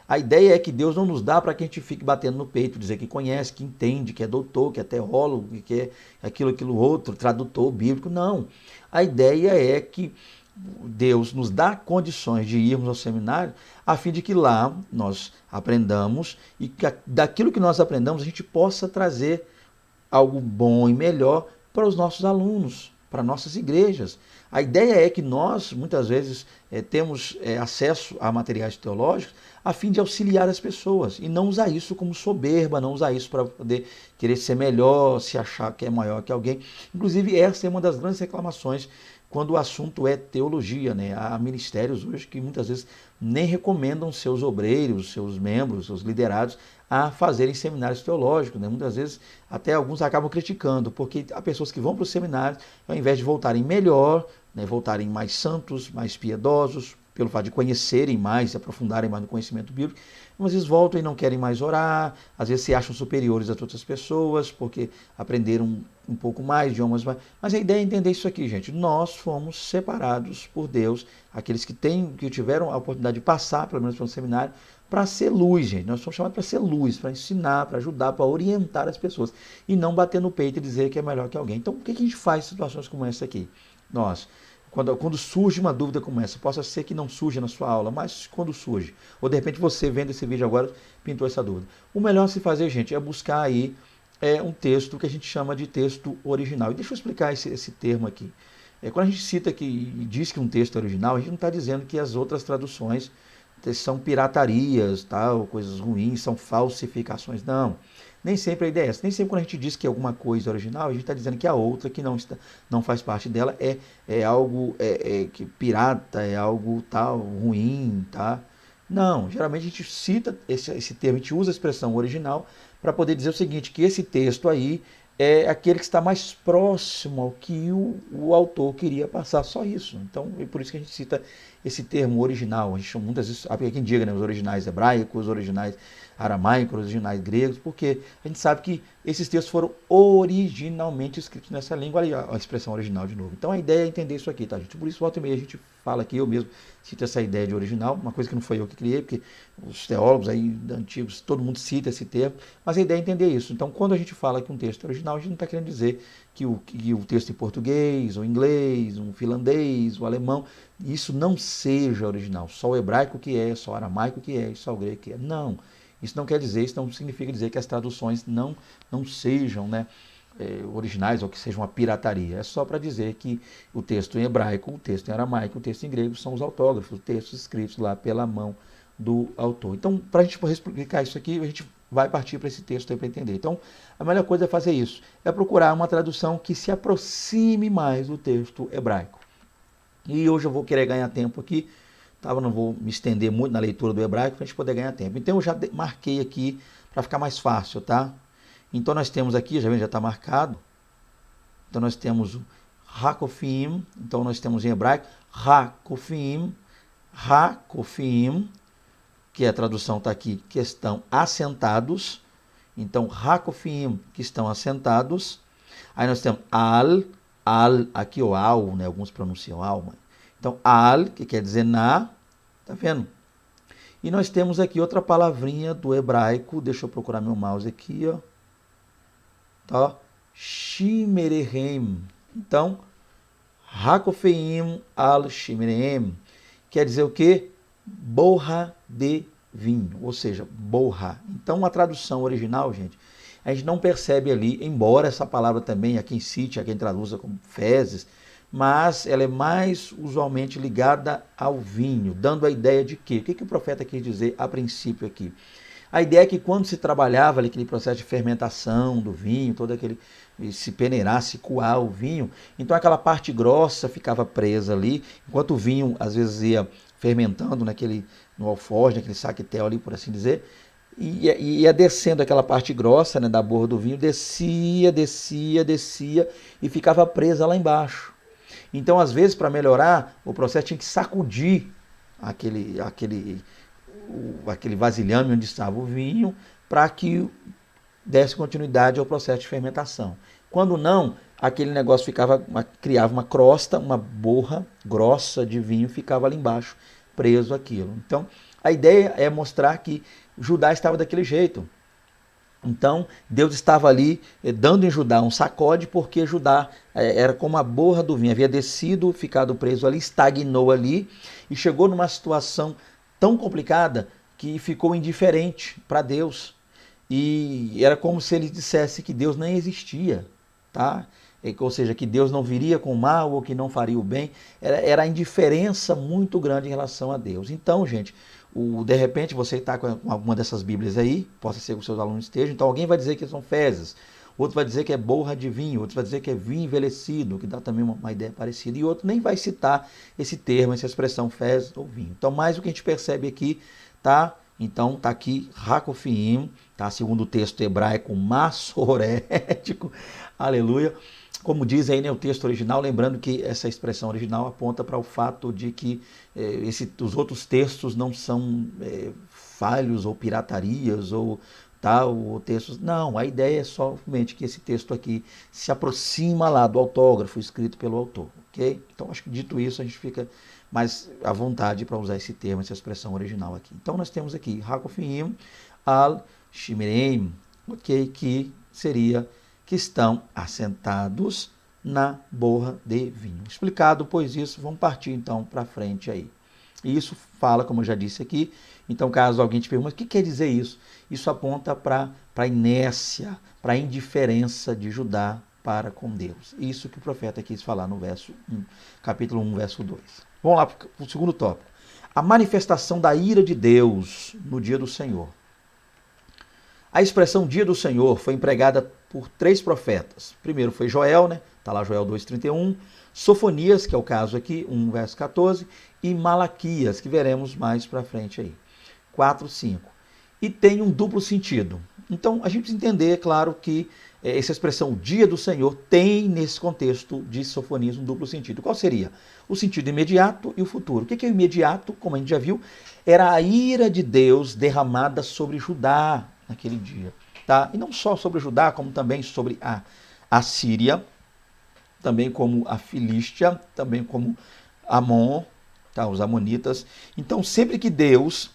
A ideia é que Deus não nos dá para que a gente fique batendo no peito, dizer que conhece, que entende, que é doutor, que é teólogo, que é aquilo outro, tradutor bíblico. Não. A ideia é que Deus nos dá condições de irmos ao seminário, a fim de que lá nós aprendamos e que daquilo que nós aprendamos a gente possa trazer algo bom e melhor para os nossos alunos, para nossas igrejas. A ideia é que nós, muitas vezes, temos acesso a materiais teológicos a fim de auxiliar as pessoas e não usar isso como soberba, não usar isso para poder querer ser melhor, se achar que é maior que alguém. Inclusive, essa é uma das grandes reclamações quando o assunto é teologia, né? Há ministérios hoje que muitas vezes nem recomendam seus obreiros, seus membros, seus liderados a fazerem seminários teológicos, né? Muitas vezes até alguns acabam criticando, porque há pessoas que vão para os seminários, ao invés de voltarem melhor, né? Voltarem mais santos, mais piedosos, pelo fato de conhecerem mais, se aprofundarem mais no conhecimento bíblico, às vezes voltam e não querem mais orar, às vezes se acham superiores a outras pessoas, porque aprenderam um pouco mais, idiomas mais. Mas a ideia é entender isso aqui, gente. Nós fomos separados por Deus, aqueles que tiveram a oportunidade de passar, pelo menos pelo seminário, para ser luz, gente. Nós fomos chamados para ser luz, para ensinar, para ajudar, para orientar as pessoas. E não bater no peito e dizer que é melhor que alguém. Então, o que a gente faz em situações como essa aqui? Quando surge uma dúvida como essa, possa ser que não surja na sua aula, mas quando surge, ou de repente você vendo esse vídeo agora, pintou essa dúvida. O melhor a se fazer, gente, é buscar aí um texto que a gente chama de texto original. E deixa eu explicar esse termo aqui. Quando a gente cita aqui e diz que um texto é original, a gente não está dizendo que as outras traduções são piratarias, ou coisas ruins, são falsificações. Não. Nem sempre a ideia é essa. Nem sempre quando a gente diz que alguma coisa é original, a gente está dizendo que a outra que não faz parte dela é algo que pirata, é algo tal, ruim, tá? Não, geralmente a gente cita esse termo, a gente usa a expressão original para poder dizer o seguinte, que esse texto aí é aquele que está mais próximo ao que o autor queria passar, só isso. Então, é por isso que a gente cita esse termo original. A gente chama muitas vezes, há quem diga, né, os originais hebraicos, os originais aramaicos, os originais gregos, porque a gente sabe que esses textos foram originalmente escritos nessa língua. Olha a expressão original de novo. Então, a ideia é entender isso aqui, tá, gente? Por isso, volta e meia, a gente fala aqui, eu mesmo cito essa ideia de original, uma coisa que não foi eu que criei, porque os teólogos aí antigos, todo mundo cita esse termo, mas a ideia é entender isso. Então, quando a gente fala que um texto é original, a gente não está querendo dizer que o texto em português, ou inglês, o finlandês, o alemão, isso não seja original. Só o hebraico que é, só o aramaico que é, só o grego que é. Não. Isso não quer dizer, isso não significa dizer que as traduções não sejam, né, originais ou que sejam uma pirataria. É só para dizer que o texto em hebraico, o texto em aramaico, o texto em grego são os autógrafos, textos escritos lá pela mão do autor. Então, para a gente poder explicar isso aqui, a gente vai partir para esse texto aí para entender. Então, a melhor coisa é fazer isso, é procurar uma tradução que se aproxime mais do texto hebraico. E hoje eu vou querer ganhar tempo aqui, tá? Eu não vou me estender muito na leitura do hebraico para a gente poder ganhar tempo. Então, eu já marquei aqui para ficar mais fácil, tá? Então, nós temos aqui, já está marcado, então nós temos o Hakofim, então nós temos em hebraico Hakofim, Hakofim, que a tradução está aqui, que estão assentados. Então, Hakofim, que estão assentados. Aí nós temos aqui o al, né? Alguns pronunciam alma. Então, al, que quer dizer na, tá vendo? E nós temos aqui outra palavrinha do hebraico, deixa eu procurar meu mouse aqui, ó. Tá? Shimerehem. Então, Hakofim al Shimerehem, quer dizer o quê? Borra de vinho, ou seja, borra. Então, a tradução original, gente, a gente não percebe ali, embora essa palavra também, há quem cite, há quem traduza como fezes, mas ela é mais usualmente ligada ao vinho, dando a ideia de quê? O que o profeta quis dizer a princípio aqui? A ideia é que quando se trabalhava ali, aquele processo de fermentação do vinho, todo aquele, se peneirar, se coar o vinho, então aquela parte grossa ficava presa ali, enquanto o vinho às vezes ia fermentando no alforje, naquele saquetel ali, por assim dizer, e ia descendo aquela parte grossa, né, da borra do vinho, descia e ficava presa lá embaixo. Então, às vezes, para melhorar, o processo tinha que sacudir aquele vasilhame onde estava o vinho para que desse continuidade ao processo de fermentação. Quando não, aquele negócio criava uma crosta, uma borra grossa de vinho ficava ali embaixo, preso aquilo. Então, a ideia é mostrar que Judá estava daquele jeito. Então, Deus estava ali dando em Judá um sacode, porque Judá era como a borra do vinho, havia descido, ficado preso ali, estagnou ali e chegou numa situação tão complicada que ficou indiferente para Deus. E era como se ele dissesse que Deus nem existia, tá? Ou seja, que Deus não viria com o mal ou que não faria o bem. Era a indiferença muito grande em relação a Deus. Então, gente, de repente você está com alguma dessas Bíblias aí, possa ser que os seus alunos estejam, então alguém vai dizer que são fezes, outro vai dizer que é borra de vinho, outro vai dizer que é vinho envelhecido, que dá também uma ideia parecida, e outro nem vai citar esse termo, essa expressão fezes ou vinho. Então, mais o que a gente percebe aqui, tá? Então, tá aqui Hakofim, tá? Segundo o texto hebraico massorético, aleluia. Como diz aí, né, o texto original, lembrando que essa expressão original aponta para o fato de que os outros textos não são falhos ou piratarias ou tal, ou textos. Não, a ideia é somente que esse texto aqui se aproxima lá do autógrafo escrito pelo autor, ok? Então, acho que dito isso, a gente fica mais à vontade para usar esse termo, essa expressão original aqui. Então, nós temos aqui Hakofim al Shimereim, ok? Que seria que estão assentados na borra de vinho. Explicado, pois isso, vamos partir então para frente aí. E isso fala, como eu já disse aqui, então caso alguém te pergunte, o que quer dizer isso? Isso aponta para a inércia, para a indiferença de Judá para com Deus. Isso que o profeta quis falar no verso 1, capítulo 1, verso 2. Vamos lá para o segundo tópico. A manifestação da ira de Deus no dia do Senhor. A expressão dia do Senhor foi empregada por 3 profetas. Primeiro foi Joel, né? Está lá Joel 2,31. Sofonias, que é o caso aqui, 1, verso 14. E Malaquias, que veremos mais para frente aí. 4, 5. E tem um duplo sentido. Então, a gente precisa entender, claro, que essa expressão o dia do Senhor tem nesse contexto de Sofonias um duplo sentido. Qual seria? O sentido imediato e o futuro. O que é o imediato? Como a gente já viu, era a ira de Deus derramada sobre Judá naquele dia. Tá? E não só sobre Judá, como também sobre a Síria, também como a Filístia, também como Amon, tá? Os amonitas. Então, sempre que Deus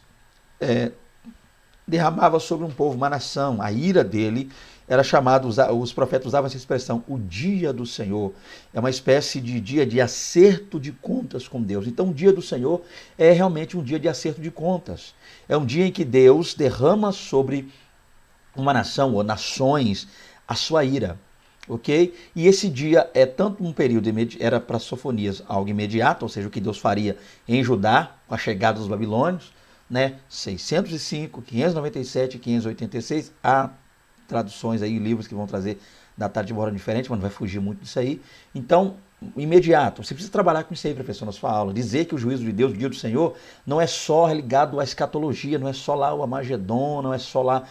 derramava sobre um povo, uma nação, a ira dele, era chamado, os profetas usavam essa expressão, o dia do Senhor. É uma espécie de dia de acerto de contas com Deus. Então, o dia do Senhor é realmente um dia de acerto de contas. É um dia em que Deus derrama sobre uma nação ou nações a sua ira. Ok? E esse dia é tanto um período, era para Sofonias algo imediato, ou seja, o que Deus faria em Judá, com a chegada dos babilônios, né? 605, 597 e 586. Há traduções aí, livros que vão trazer data de hora diferente, mas não vai fugir muito disso aí. Então, imediato. Você precisa trabalhar com isso aí, professor, na sua aula. Dizer que o juízo de Deus, o dia do Senhor, não é só ligado à escatologia, não é só lá o Amagedon, não é só lá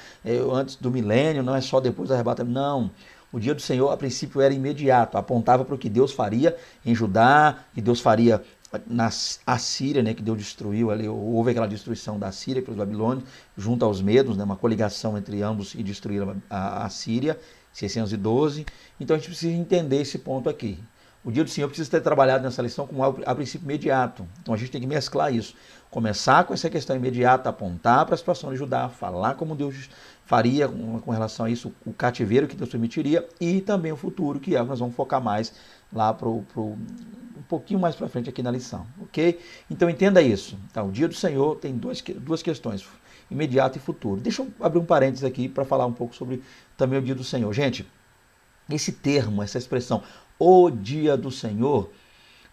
antes do milênio, não é só depois do arrebatamento. Não. O dia do Senhor, a princípio, era imediato. Apontava para o que Deus faria em Judá, que Deus faria na Assíria, né, que Deus destruiu ali, houve aquela destruição da Síria pelos babilônios, junto aos medos, né, uma coligação entre ambos e destruir a Síria, 612. Então a gente precisa entender esse ponto aqui. O dia do Senhor precisa ter trabalhado nessa lição como algo a princípio imediato. Então a gente tem que mesclar isso. Começar com essa questão imediata, apontar para a situação de Judá, falar como Deus faria com relação a isso, o cativeiro que Deus permitiria e também o futuro, que é o que nós vamos focar mais lá um pouquinho mais para frente aqui na lição, ok? Então entenda isso. Tá? O dia do Senhor tem duas questões, imediato e futuro. Deixa eu abrir um parênteses aqui para falar um pouco sobre também o dia do Senhor. Gente, esse termo, essa expressão, o dia do Senhor,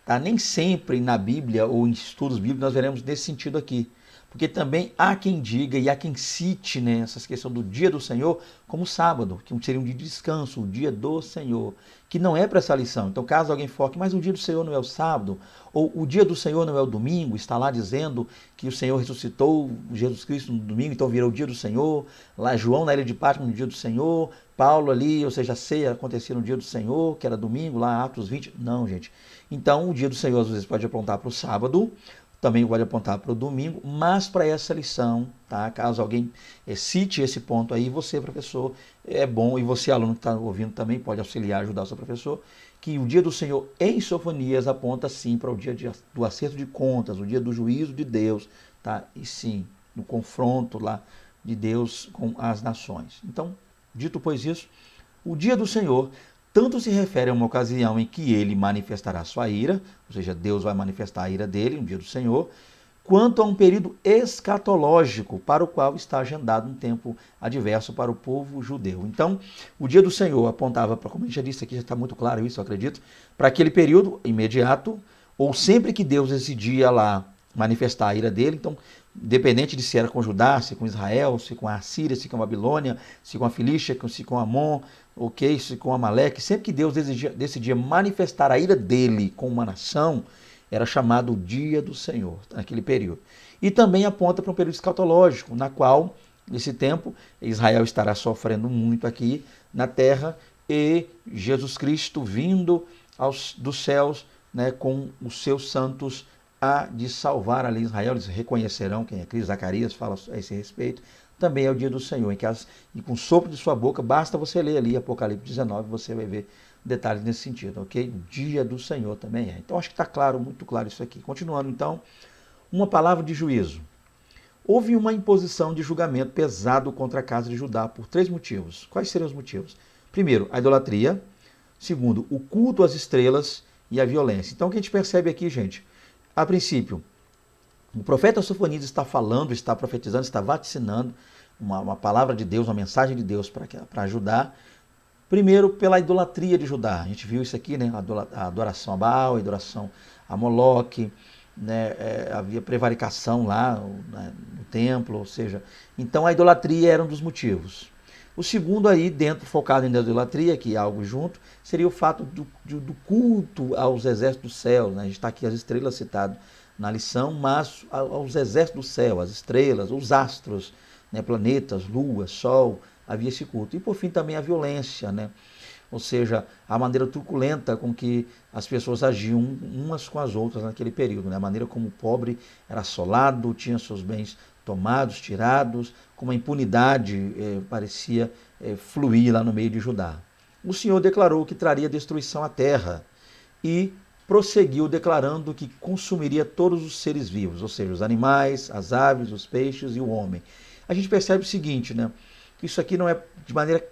tá? Nem sempre na Bíblia ou em estudos bíblicos nós veremos nesse sentido aqui. Porque também há quem diga e há quem cite, né, essa questão do dia do Senhor como sábado, que seria um dia de descanso, o dia do Senhor, que não é para essa lição. Então, caso alguém foque, mas o dia do Senhor não é o sábado, ou o dia do Senhor não é o domingo, está lá dizendo que o Senhor ressuscitou Jesus Cristo no domingo, então virou o dia do Senhor, lá João na ilha de Patmos no dia do Senhor, Paulo ali, ou seja, a ceia acontecia no dia do Senhor, que era domingo, lá Atos 20. Não, gente. Então, o dia do Senhor às vezes pode apontar para o sábado, também pode apontar para o domingo, mas para essa lição, tá? Caso alguém cite esse ponto aí, você, professor, é bom, e você, aluno que está ouvindo também, pode auxiliar, ajudar o seu professor, que o dia do Senhor em Sofonias aponta sim para o dia do acerto de contas, o dia do juízo de Deus, tá? E sim, no confronto lá de Deus com as nações. Então, dito pois isso, o dia do Senhor tanto se refere a uma ocasião em que ele manifestará sua ira, ou seja, Deus vai manifestar a ira dele, no dia do Senhor, quanto a um período escatológico para o qual está agendado um tempo adverso para o povo judeu. Então, o dia do Senhor apontava para, como a gente já disse aqui, já está muito claro isso, eu acredito, para aquele período imediato, ou sempre que Deus decidia lá manifestar a ira dele. Então, independente de se era com Judá, se com Israel, se com a Síria, se com a Babilônia, se com a Filístia, se com Amon, ok, se com Amaleque, sempre que Deus decidia manifestar a ira dele com uma nação, era chamado o dia do Senhor, naquele período. E também aponta para um período escatológico, na qual, nesse tempo, Israel estará sofrendo muito aqui na terra e Jesus Cristo vindo dos céus, né, com os seus santos há de salvar ali Israel. Eles reconhecerão quem é Cristo. Zacarias fala a esse respeito. Também é o dia do Senhor, e com o sopro de sua boca, basta você ler ali Apocalipse 19, você vai ver detalhes nesse sentido, ok? O dia do Senhor também é. Então acho que está claro, muito claro isso aqui. Continuando então, uma palavra de juízo. Houve uma imposição de julgamento pesado contra a casa de Judá por 3 motivos. Quais seriam os motivos? Primeiro, a idolatria. Segundo, o culto às estrelas e a violência. Então o que a gente percebe aqui, gente? A princípio, o profeta Sofonias está falando, está profetizando, está vaticinando uma palavra de Deus, uma mensagem de Deus para ajudar. Primeiro, pela idolatria de Judá. A gente viu isso aqui, né? A adoração a Baal, a adoração a Moloque, né? Havia prevaricação lá, né, no templo, ou seja, então a idolatria era um dos motivos. O segundo aí, dentro, focado na idolatria, que é algo junto, seria o fato do culto aos exércitos do céu, né? A gente está aqui as estrelas citadas na lição, mas aos exércitos do céu, as estrelas, os astros, né? Planetas, lua, sol, havia esse culto. E por fim também a violência, né? Ou seja, a maneira truculenta com que as pessoas agiam umas com as outras naquele período, né? A maneira como o pobre era assolado, tinha seus bens tomados, tirados, como a impunidade parecia fluir lá no meio de Judá. O Senhor declarou que traria destruição à terra e prosseguiu declarando que consumiria todos os seres vivos, ou seja, os animais, as aves, os peixes e o homem. A gente percebe o seguinte, né? Que isso aqui não é de maneira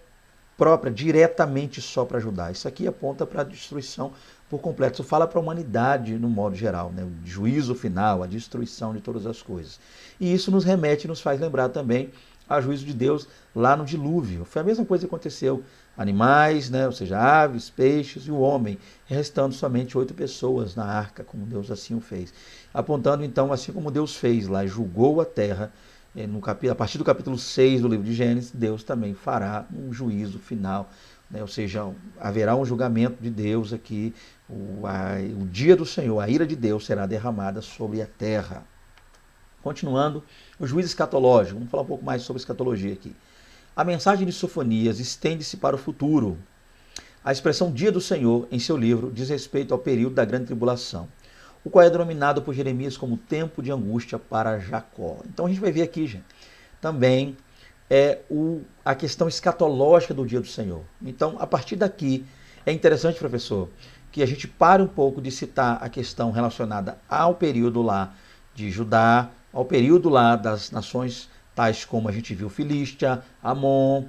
própria, diretamente só para ajudar. Isso aqui aponta para a destruição por completo. Isso fala para a humanidade no modo geral, né? O juízo final, a destruição de todas as coisas. E isso nos remete, nos faz lembrar também a juízo de Deus lá no dilúvio. Foi a mesma coisa que aconteceu. Animais, né? Ou seja, aves, peixes e o homem, restando somente 8 pessoas na arca, como Deus assim o fez. Apontando então, assim como Deus fez lá, julgou a terra, a partir do capítulo 6 do livro de Gênesis, Deus também fará um juízo final, né? Ou seja, haverá um julgamento de Deus aqui, o dia do Senhor, a ira de Deus será derramada sobre a terra. Continuando, o juízo escatológico, vamos falar um pouco mais sobre escatologia aqui. A mensagem de Sofonias estende-se para o futuro. A expressão dia do Senhor, em seu livro, diz respeito ao período da grande tribulação, o qual é denominado por Jeremias como tempo de angústia para Jacó. Então a gente vai ver aqui, gente, também a questão escatológica do dia do Senhor. Então, a partir daqui, é interessante, professor, que a gente pare um pouco de citar a questão relacionada ao período lá de Judá, ao período lá das nações tais como a gente viu Filístia, Amon,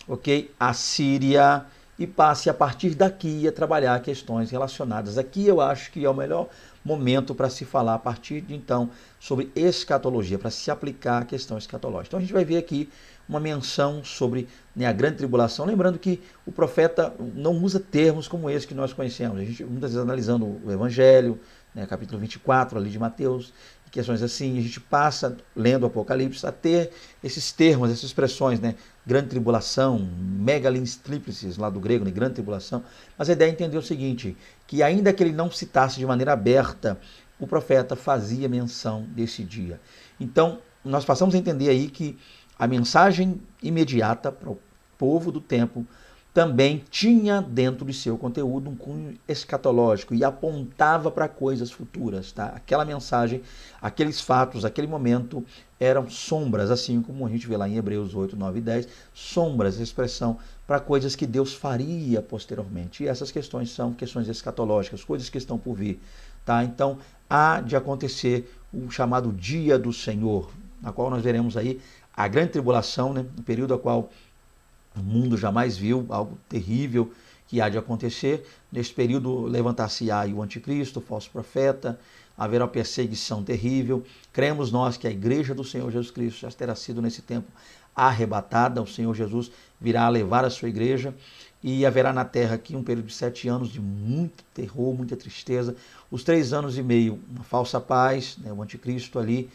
ok? A Síria, e passe a partir daqui a trabalhar questões relacionadas. Aqui eu acho que é o melhor momento para se falar a partir de então sobre escatologia, para se aplicar a questão escatológica. Então a gente vai ver aqui uma menção sobre, né, a grande tribulação, lembrando que o profeta não usa termos como esse que nós conhecemos. A gente muitas vezes analisando o Evangelho, né, capítulo 24 ali de Mateus, questões assim, a gente passa, lendo o Apocalipse, a ter esses termos, essas expressões, né? Grande tribulação, megalins tríplices, lá do grego, né? Grande tribulação. Mas a ideia é entender o seguinte, que ainda que ele não citasse de maneira aberta, o profeta fazia menção desse dia. Então, nós passamos a entender aí que a mensagem imediata para o povo do tempo também tinha dentro de seu conteúdo um cunho escatológico e apontava para coisas futuras, tá? Aquela mensagem, aqueles fatos, aquele momento eram sombras, assim como a gente vê lá em Hebreus 8, 9 e 10, sombras, expressão para coisas que Deus faria posteriormente. E essas questões são questões escatológicas, coisas que estão por vir, tá? Então, há de acontecer o chamado dia do Senhor, na qual nós veremos aí a grande tribulação, né? O período a qual o mundo jamais viu, algo terrível que há de acontecer. Neste período levantar-se-á o anticristo, o falso profeta, haverá uma perseguição terrível. Cremos nós que a igreja do Senhor Jesus Cristo já terá sido nesse tempo arrebatada. O Senhor Jesus virá a levar a sua igreja e haverá na terra aqui um período de 7 anos de muito terror, muita tristeza. Os 3 anos e meio, uma falsa paz, né, o anticristo ali,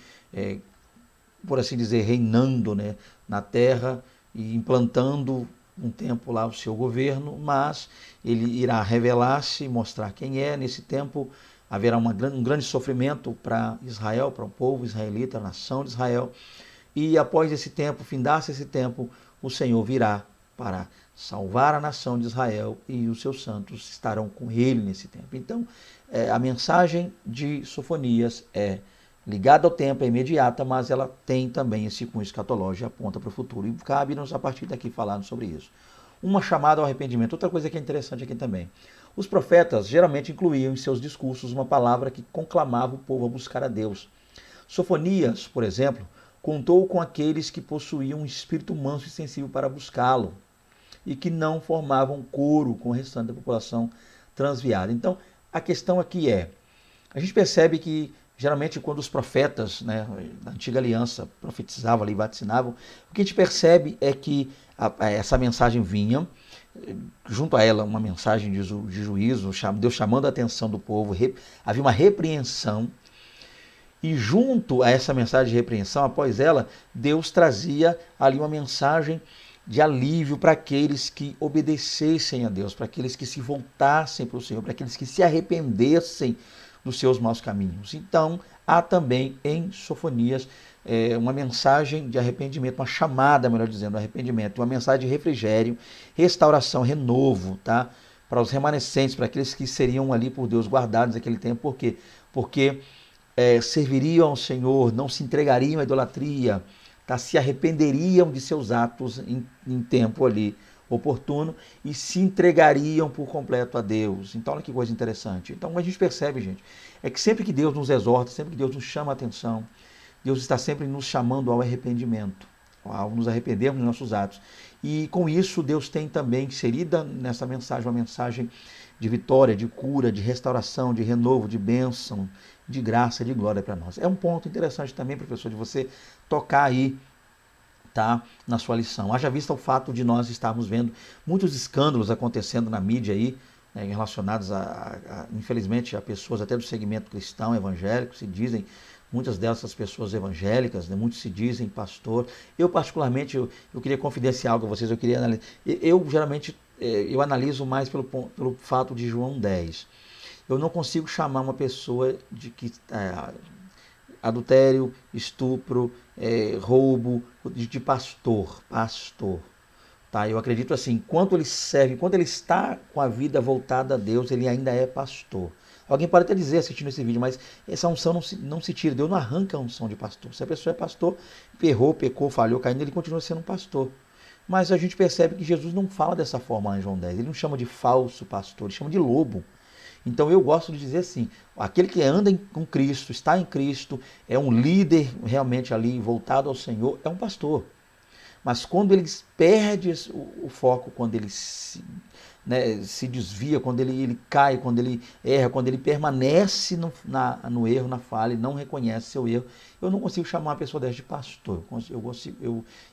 por assim dizer, reinando, né, na terra, e implantando um tempo lá o seu governo, mas ele irá revelar-se, mostrar quem é. Nesse tempo haverá um grande sofrimento para Israel, para o povo israelita, a nação de Israel, e após esse tempo, findar-se esse tempo, o Senhor virá para salvar a nação de Israel e os seus santos estarão com ele nesse tempo. Então, a mensagem de Sofonias é ligada ao tempo, é imediata, mas ela tem também esse cunho escatológico, aponta para o futuro. E cabe-nos, a partir daqui, falar sobre isso. Uma chamada ao arrependimento. Outra coisa que é interessante aqui também. Os profetas geralmente incluíam em seus discursos uma palavra que conclamava o povo a buscar a Deus. Sofonias, por exemplo, contou com aqueles que possuíam um espírito manso e sensível para buscá-lo e que não formavam coro com o restante da população transviada. Então, a questão aqui a gente percebe que geralmente quando os profetas, né, da antiga aliança profetizavam ali, vaticinavam, o que a gente percebe é que essa mensagem vinha, junto a ela uma mensagem de juízo, Deus chamando a atenção do povo, havia uma repreensão, e junto a essa mensagem de repreensão, após ela, Deus trazia ali uma mensagem de alívio para aqueles que obedecessem a Deus, para aqueles que se voltassem para o Senhor, para aqueles que se arrependessem dos seus maus caminhos. Então, há também em Sofonias uma mensagem de arrependimento, uma chamada, melhor dizendo, arrependimento, uma mensagem de refrigério, restauração, renovo, tá? Para os remanescentes, para aqueles que seriam ali por Deus guardados naquele tempo. Por quê? Porque serviriam ao Senhor, não se entregariam à idolatria, tá? Se arrependeriam de seus atos em tempo ali oportuno e se entregariam por completo a Deus. Então, olha que coisa interessante. Então, a gente percebe, gente, é que sempre que Deus nos exorta, sempre que Deus nos chama a atenção, Deus está sempre nos chamando ao arrependimento, ao nos arrependermos dos nossos atos. E com isso, Deus tem também inserida nessa mensagem uma mensagem de vitória, de cura, de restauração, de renovo, de bênção, de graça, de glória para nós. É um ponto interessante também, professor, de você tocar aí, tá, na sua lição. Haja vista o fato de nós estarmos vendo muitos escândalos acontecendo na mídia aí, né, relacionados infelizmente, a pessoas até do segmento cristão, evangélico, se dizem, muitas dessas pessoas evangélicas, né, muitos se dizem pastor. Eu, particularmente, eu queria confidenciar algo a vocês, eu queria analisar. Eu geralmente, eu analiso mais pelo fato de João 10. Eu não consigo chamar uma pessoa de que adultério, estupro, roubo, de pastor. Tá? Eu acredito assim, enquanto ele serve, enquanto ele está com a vida voltada a Deus, ele ainda é pastor. Alguém pode até dizer assistindo esse vídeo, mas essa unção não se tira, Deus não arranca a unção de pastor. Se a pessoa é pastor, errou, pecou, falhou, caindo, ele continua sendo um pastor. Mas a gente percebe que Jesus não fala dessa forma lá em João 10, ele não chama de falso pastor, ele chama de lobo. Então eu gosto de dizer assim, aquele que anda com Cristo, está em Cristo, é um líder realmente ali voltado ao Senhor, é um pastor. Mas quando ele perde o foco, quando ele se desvia, quando ele cai, quando ele erra, quando ele permanece no erro, na falha, e não reconhece seu erro, eu não consigo chamar uma pessoa dessa de pastor.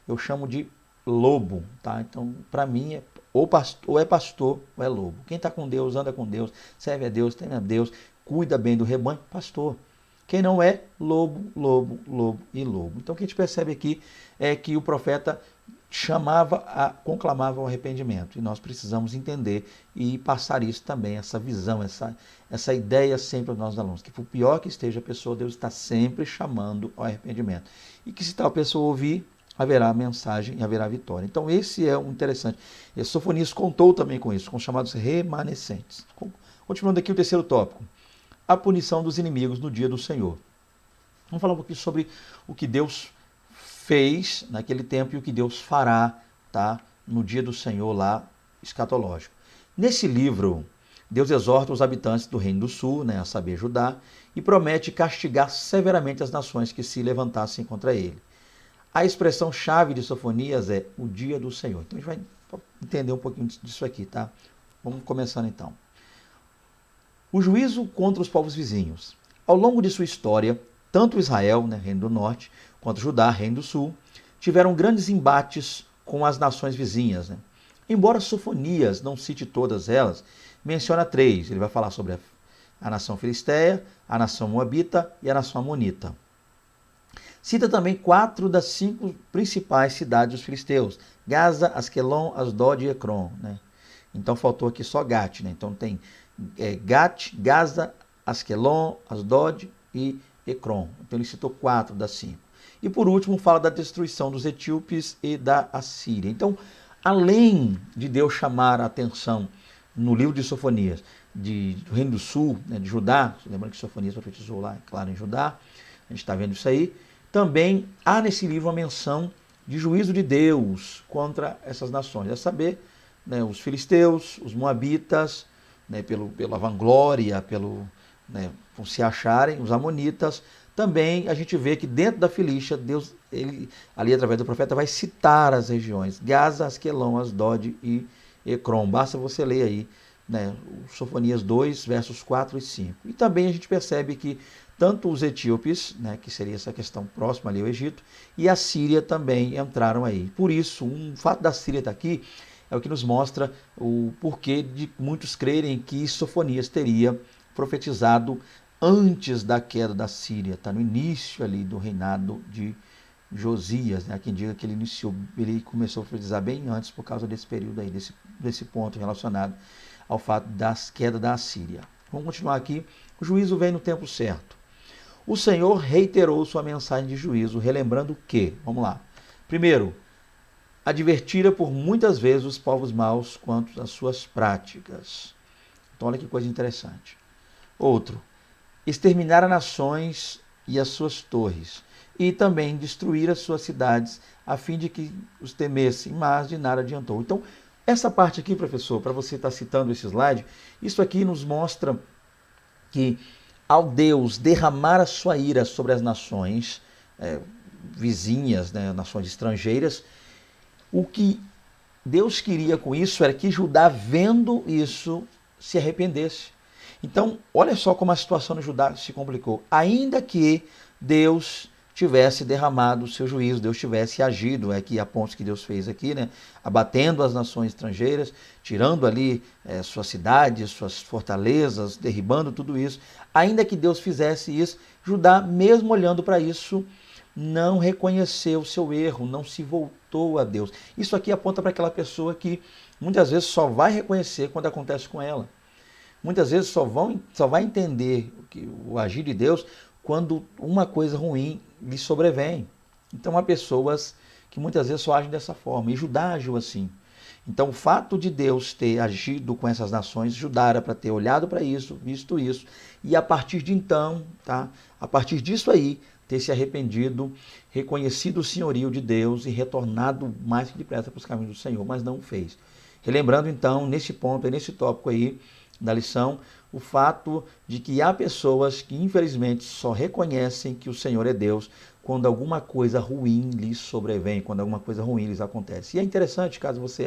Eu chamo de lobo. Tá? Então, para mim, ou é pastor ou é lobo. Quem está com Deus, anda com Deus, serve a Deus, teme a Deus, cuida bem do rebanho, pastor. Quem não é, lobo, lobo, lobo e lobo. Então o que a gente percebe aqui é que o profeta conclamava o arrependimento. E nós precisamos entender e passar isso também, essa visão, essa ideia sempre aos nossos alunos. Que por pior que esteja a pessoa, Deus está sempre chamando ao arrependimento. E que se tal pessoa ouvir, haverá mensagem e haverá vitória. Então esse é o interessante. E Sofonias contou também com isso, com os chamados remanescentes. Continuando aqui o terceiro tópico. A punição dos inimigos no dia do Senhor. Vamos falar um pouquinho sobre o que Deus fez naquele tempo e o que Deus fará, tá, no dia do Senhor lá escatológico. Nesse livro, Deus exorta os habitantes do Reino do Sul, né, a saber, Judá, e promete castigar severamente as nações que se levantassem contra ele. A expressão-chave de Sofonias é o dia do Senhor. Então a gente vai entender um pouquinho disso aqui, tá? Vamos começando então. O juízo contra os povos vizinhos. Ao longo de sua história, tanto Israel, né, Reino do Norte, quanto Judá, Reino do Sul, tiveram grandes embates com as nações vizinhas. Né? Embora Sofonias não cite todas elas, menciona 3. Ele vai falar sobre a nação filisteia, a nação moabita e a nação amonita. Cita também 4 das 5 principais cidades dos filisteus: Gaza, Asquelon, Asdod e Ecrom. Né? Então faltou aqui só Gat. Né? Então tem Gat, Gaza, Asquelon, Asdod e Ecrom. Então ele citou 4 das 5. E por último fala da destruição dos etíopes e da Assíria. Então, além de Deus chamar a atenção no livro de Sofonias do Reino do Sul, né, de Judá, lembrando que Sofonias profetizou lá, claro, em Judá, a gente está vendo isso aí, também há nesse livro uma menção de juízo de Deus contra essas nações, a saber, né, os filisteus, os moabitas, né, pela vanglória, por se acharem, os amonitas. Também a gente vê que dentro da Filístia, Deus, ali através do profeta, vai citar as regiões: Gaza, Asquelon, Asdod e Ecrom. Basta você ler aí, né, Sofonias 2, versos 4 e 5. E também a gente percebe que tanto os etíopes, né, que seria essa questão próxima ali ao Egito, e a Síria também entraram aí. Por isso, o fato da Síria estar aqui é o que nos mostra o porquê de muitos crerem que Sofonias teria profetizado antes da queda da Síria, tá no início ali do reinado de Josias, né? Há quem diga que ele começou a profetizar bem antes por causa desse período aí, desse ponto relacionado ao fato da queda da Assíria. Vamos continuar aqui. O juízo vem no tempo certo. O Senhor reiterou sua mensagem de juízo, relembrando que, vamos lá. Primeiro, advertira por muitas vezes os povos maus quanto às suas práticas. Então, olha que coisa interessante. Outro, exterminar as nações e as suas torres, e também destruir as suas cidades, a fim de que os temessem, mas de nada adiantou. Então, essa parte aqui, professor, para você estar citando esse slide, isso aqui nos mostra que ao Deus derramar a sua ira sobre as nações vizinhas, né, nações estrangeiras, o que Deus queria com isso era que Judá, vendo isso, se arrependesse. Então, olha só como a situação de Judá se complicou. Ainda que Deus tivesse derramado o seu juízo, Deus tivesse agido, aqui a ponte que Deus fez aqui, né, abatendo as nações estrangeiras, tirando ali suas cidades, suas fortalezas, derribando tudo isso. Ainda que Deus fizesse isso, Judá, mesmo olhando para isso, não reconheceu o seu erro, não se voltou a Deus. Isso aqui aponta para aquela pessoa que muitas vezes só vai reconhecer quando acontece com ela. Muitas vezes só vai entender o agir de Deus quando uma coisa ruim lhe sobrevém. Então há pessoas que muitas vezes só agem dessa forma, e Judá agiu assim. Então o fato de Deus ter agido com essas nações, Judá era para ter olhado para isso, visto isso, e a partir de então, tá? A partir disso aí, ter se arrependido, reconhecido o senhorio de Deus e retornado mais que depressa para os caminhos do Senhor, mas não o fez. Relembrando então, nesse ponto, nesse tópico aí da lição, o fato de que há pessoas que infelizmente só reconhecem que o Senhor é Deus quando alguma coisa ruim lhes sobrevém, quando alguma coisa ruim lhes acontece. E é interessante, caso você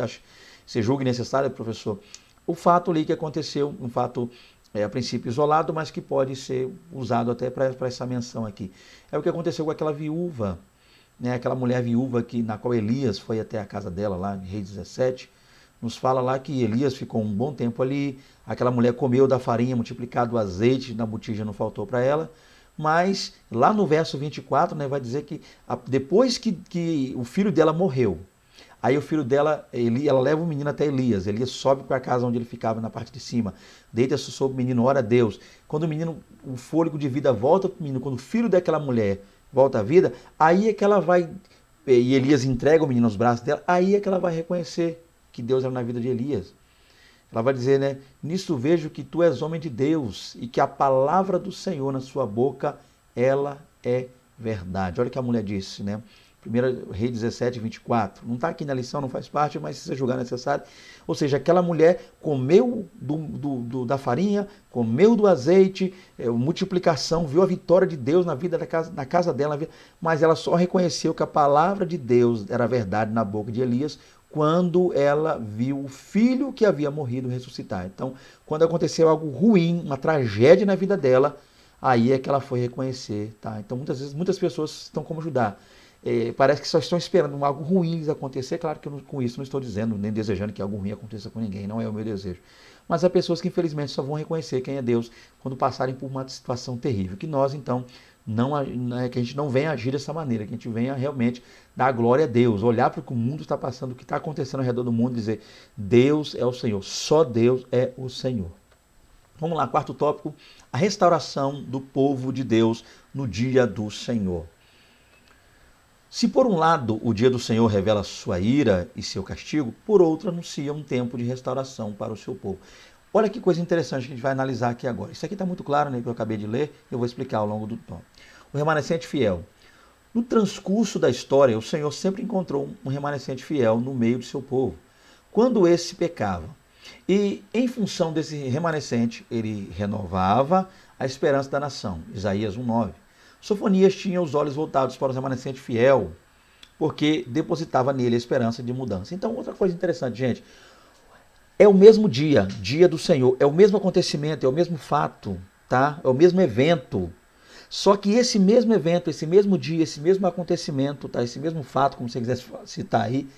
julgue necessário, professor, o fato ali que aconteceu, um fato a princípio isolado, mas que pode ser usado até para essa menção aqui. É o que aconteceu com aquela viúva, né? Aquela mulher viúva na qual Elias foi até a casa dela, lá em Reis 17, nos fala lá que Elias ficou um bom tempo ali, aquela mulher comeu da farinha, multiplicado o azeite, na botija não faltou para ela, mas lá no verso 24, né, vai dizer que depois que o filho dela morreu, aí o filho dela, ela leva o menino até Elias. Elias sobe para a casa onde ele ficava, na parte de cima. Deita-se sobre o menino, ora a Deus. Quando o menino, o fôlego de vida volta para o menino, quando o filho daquela mulher volta à vida, aí é que ela vai, e Elias entrega o menino nos braços dela, aí é que ela vai reconhecer que Deus era na vida de Elias. Ela vai dizer, né? Nisso vejo que tu és homem de Deus e que a palavra do Senhor na sua boca, ela é verdade. Olha o que a mulher disse, né? 1 Reis 17, 24. Não está aqui na lição, não faz parte, mas se você julgar necessário. Ou seja, aquela mulher comeu da farinha, comeu do azeite, multiplicação, viu a vitória de Deus na casa dela, mas ela só reconheceu que a palavra de Deus era verdade na boca de Elias quando ela viu o filho que havia morrido ressuscitar. Então, quando aconteceu algo ruim, uma tragédia na vida dela, aí é que ela foi reconhecer. Tá? Então, muitas vezes, muitas pessoas estão como Judá. Parece que só estão esperando algo ruim lhes acontecer. Claro que com isso não estou dizendo, nem desejando que algo ruim aconteça com ninguém, não é o meu desejo. Mas há pessoas que infelizmente só vão reconhecer quem é Deus quando passarem por uma situação terrível. Que nós, então, que a gente não venha agir dessa maneira, que a gente venha realmente dar glória a Deus, olhar para o que o mundo está passando, o que está acontecendo ao redor do mundo e dizer, Deus é o Senhor, só Deus é o Senhor. Vamos lá, quarto tópico, a restauração do povo de Deus no dia do Senhor. Se por um lado o dia do Senhor revela sua ira e seu castigo, por outro anuncia um tempo de restauração para o seu povo. Olha que coisa interessante que a gente vai analisar aqui agora. Isso aqui está muito claro, né, que eu acabei de ler, eu vou explicar ao longo do tom. O remanescente fiel. No transcurso da história, o Senhor sempre encontrou um remanescente fiel no meio do seu povo, quando esse pecava. E em função desse remanescente, ele renovava a esperança da nação. Isaías 1:9. Sofonias tinha os olhos voltados para o remanescente fiel, porque depositava nele a esperança de mudança. Então, outra coisa interessante, gente, é o mesmo dia, dia do Senhor, é o mesmo acontecimento, é o mesmo fato, tá? É o mesmo evento. Só que esse mesmo evento, esse mesmo dia, esse mesmo acontecimento, tá? Esse mesmo fato, como você quiser citar aí,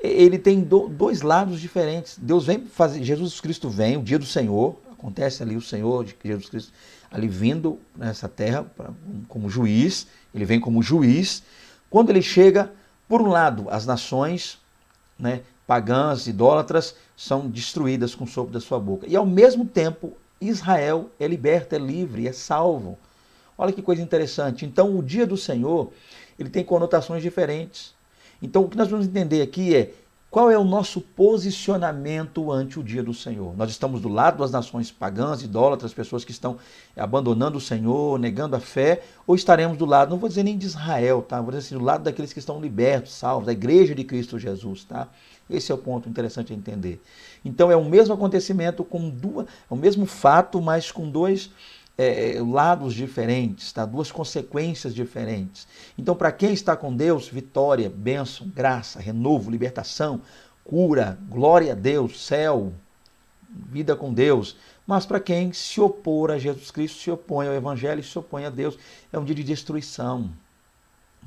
ele tem dois lados diferentes. Deus vem fazer, Jesus Cristo vem, o dia do Senhor, acontece ali o Senhor de Jesus Cristo ali vindo nessa terra como juiz, ele vem como juiz. Quando ele chega, por um lado, as nações, né, pagãs, idólatras, são destruídas com o sopro da sua boca. E ao mesmo tempo, Israel é liberto, é livre, é salvo. Olha que coisa interessante. Então, o dia do Senhor, ele tem conotações diferentes. Então, o que nós vamos entender aqui é qual é o nosso posicionamento ante o dia do Senhor. Nós estamos do lado das nações pagãs, idólatras, pessoas que estão abandonando o Senhor, negando a fé, ou estaremos do lado, não vou dizer nem de Israel, tá? Vou dizer assim, do lado daqueles que estão libertos, salvos, da igreja de Cristo Jesus, tá? Esse é o ponto interessante a entender. Então, é o mesmo acontecimento com é o mesmo fato, mas com dois lados diferentes, tá? Duas consequências diferentes. Então, para quem está com Deus, vitória, bênção, graça, renovo, libertação, cura, glória a Deus, céu, vida com Deus. Mas para quem se opor a Jesus Cristo, se opõe ao Evangelho, se opõe a Deus, é um dia de destruição.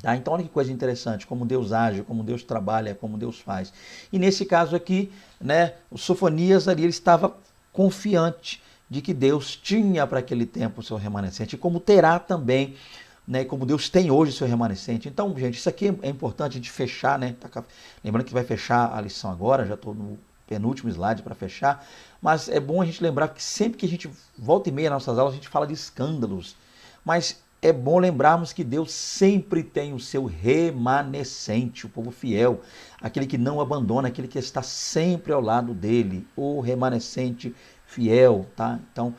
Tá? Então, olha que coisa interessante, como Deus age, como Deus trabalha, como Deus faz. E nesse caso aqui, né, o Sofonias ali, ele estava confiante de que Deus tinha para aquele tempo o seu remanescente, e como terá também, né, como Deus tem hoje o seu remanescente. Então, gente, isso aqui é importante a gente fechar, né? Lembrando que vai fechar a lição agora, já estou no penúltimo slide para fechar, mas é bom a gente lembrar que sempre que a gente volta e meia nas nossas aulas, a gente fala de escândalos, mas é bom lembrarmos que Deus sempre tem o seu remanescente, o povo fiel, aquele que não abandona, aquele que está sempre ao lado dele, o remanescente fiel, tá? Então,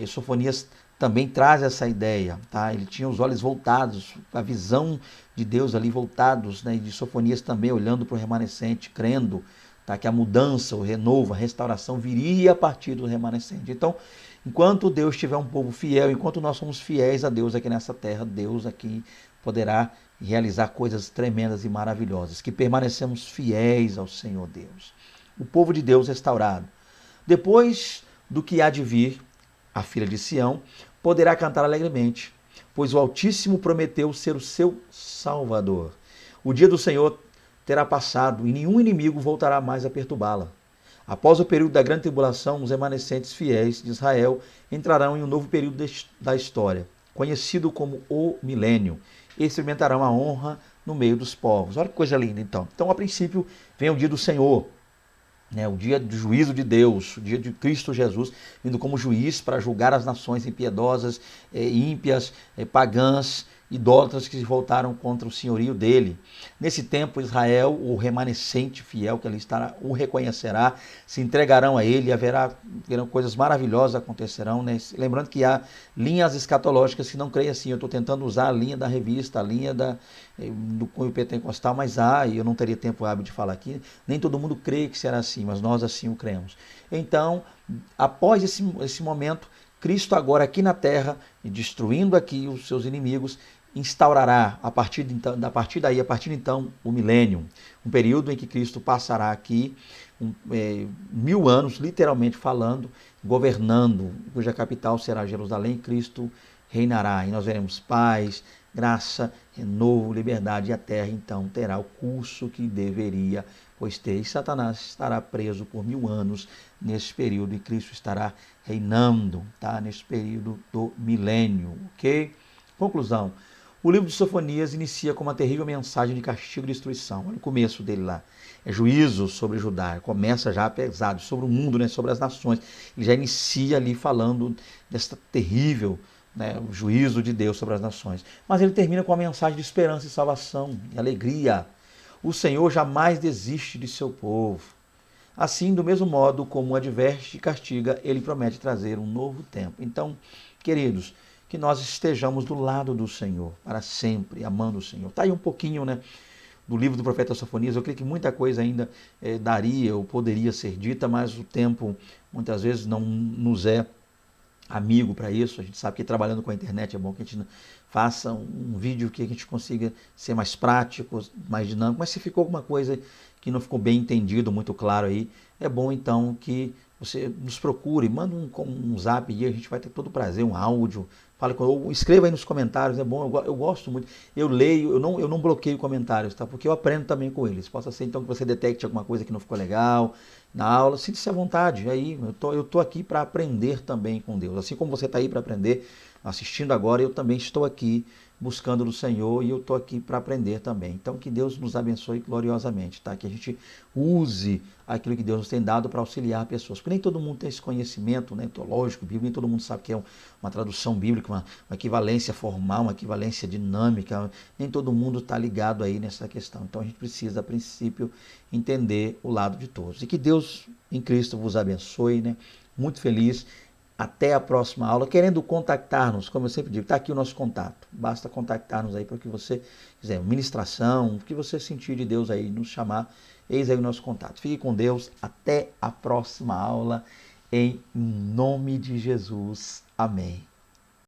Sofonias também traz essa ideia, tá? Ele tinha os olhos voltados, a visão de Deus ali voltados, né? E de Sofonias também olhando para o remanescente, crendo, tá? Que a mudança, o renovo, a restauração viria a partir do remanescente. Então, enquanto Deus tiver um povo fiel, enquanto nós somos fiéis a Deus aqui nessa terra, Deus aqui poderá realizar coisas tremendas e maravilhosas, que permanecemos fiéis ao Senhor Deus. O povo de Deus restaurado. Depois do que há de vir, a filha de Sião poderá cantar alegremente, pois o Altíssimo prometeu ser o seu Salvador. O dia do Senhor terá passado e nenhum inimigo voltará mais a perturbá-la. Após o período da grande tribulação, os remanescentes fiéis de Israel entrarão em um novo período da história, conhecido como o milênio, e experimentarão a honra no meio dos povos. Olha que coisa linda, então. Então, a princípio, vem o dia do Senhor, né, o dia do juízo de Deus, o dia de Cristo Jesus, vindo como juiz para julgar as nações impiedosas, ímpias, pagãs, idólatras que se voltaram contra o senhorio dele. Nesse tempo, Israel, o remanescente fiel que ali estará, o reconhecerá, se entregarão a ele, verão coisas maravilhosas acontecerão, né? Lembrando que há linhas escatológicas que não creem assim. Eu estou tentando usar a linha da revista, a linha do cunho pentecostal, mas e eu não teria tempo hábil de falar aqui, nem todo mundo crê que será assim, mas nós assim o cremos. Então, após esse momento, Cristo agora aqui na terra, destruindo aqui os seus inimigos, instaurará a partir daí, o milênio, um período em que Cristo passará aqui 1000 anos, literalmente falando, governando, cuja capital será Jerusalém, e Cristo reinará. E nós veremos paz, graça, renovo, liberdade, e a terra então terá o curso que deveria, pois ter. E Satanás estará preso por 1000 anos nesse período, e Cristo estará reinando, tá? Nesse período do milênio, ok? Conclusão. O livro de Sofonias inicia com uma terrível mensagem de castigo e destruição. Olha o começo dele lá. É juízo sobre Judá. Começa já pesado, sobre o mundo, né, sobre as nações. Ele já inicia ali falando desta terrível, né, o juízo de Deus sobre as nações. Mas ele termina com uma mensagem de esperança e salvação, e alegria. O Senhor jamais desiste de seu povo. Assim, do mesmo modo como adverte e castiga, ele promete trazer um novo tempo. Então, queridos, que nós estejamos do lado do Senhor, para sempre, amando o Senhor. Está aí um pouquinho, né, do livro do profeta Sofonias. Eu creio que muita coisa ainda daria ou poderia ser dita, mas o tempo muitas vezes não nos é amigo para isso. A gente sabe que trabalhando com a internet é bom que a gente faça um vídeo que a gente consiga ser mais prático, mais dinâmico, mas se ficou alguma coisa que não ficou bem entendido, muito claro aí, é bom então que você nos procure, manda um zap e a gente vai ter todo o prazer, um áudio, ou escreva aí nos comentários, é bom, eu gosto muito, eu leio, eu não bloqueio comentários, tá? Porque eu aprendo também com eles. Possa ser então que você detecte alguma coisa que não ficou legal na aula, sinta-se à vontade, aí eu tô aqui para aprender também com Deus, assim como você está aí para aprender, assistindo agora, eu também estou aqui buscando no Senhor e eu estou aqui para aprender também. Então, que Deus nos abençoe gloriosamente, tá? Que a gente use aquilo que Deus nos tem dado para auxiliar pessoas. Porque nem todo mundo tem esse conhecimento, né, teológico, bíblico, nem todo mundo sabe que é uma tradução bíblica, uma equivalência formal, uma equivalência dinâmica. Nem todo mundo está ligado aí nessa questão. Então, a gente precisa, a princípio, entender o lado de todos. E que Deus em Cristo vos abençoe, né? Muito feliz. Até a próxima aula. Querendo contactar-nos, como eu sempre digo, está aqui o nosso contato. Basta contactar-nos aí para o que você quiser, ministração, o que você sentir de Deus aí, nos chamar. Eis aí o nosso contato. Fique com Deus. Até a próxima aula. Em nome de Jesus. Amém.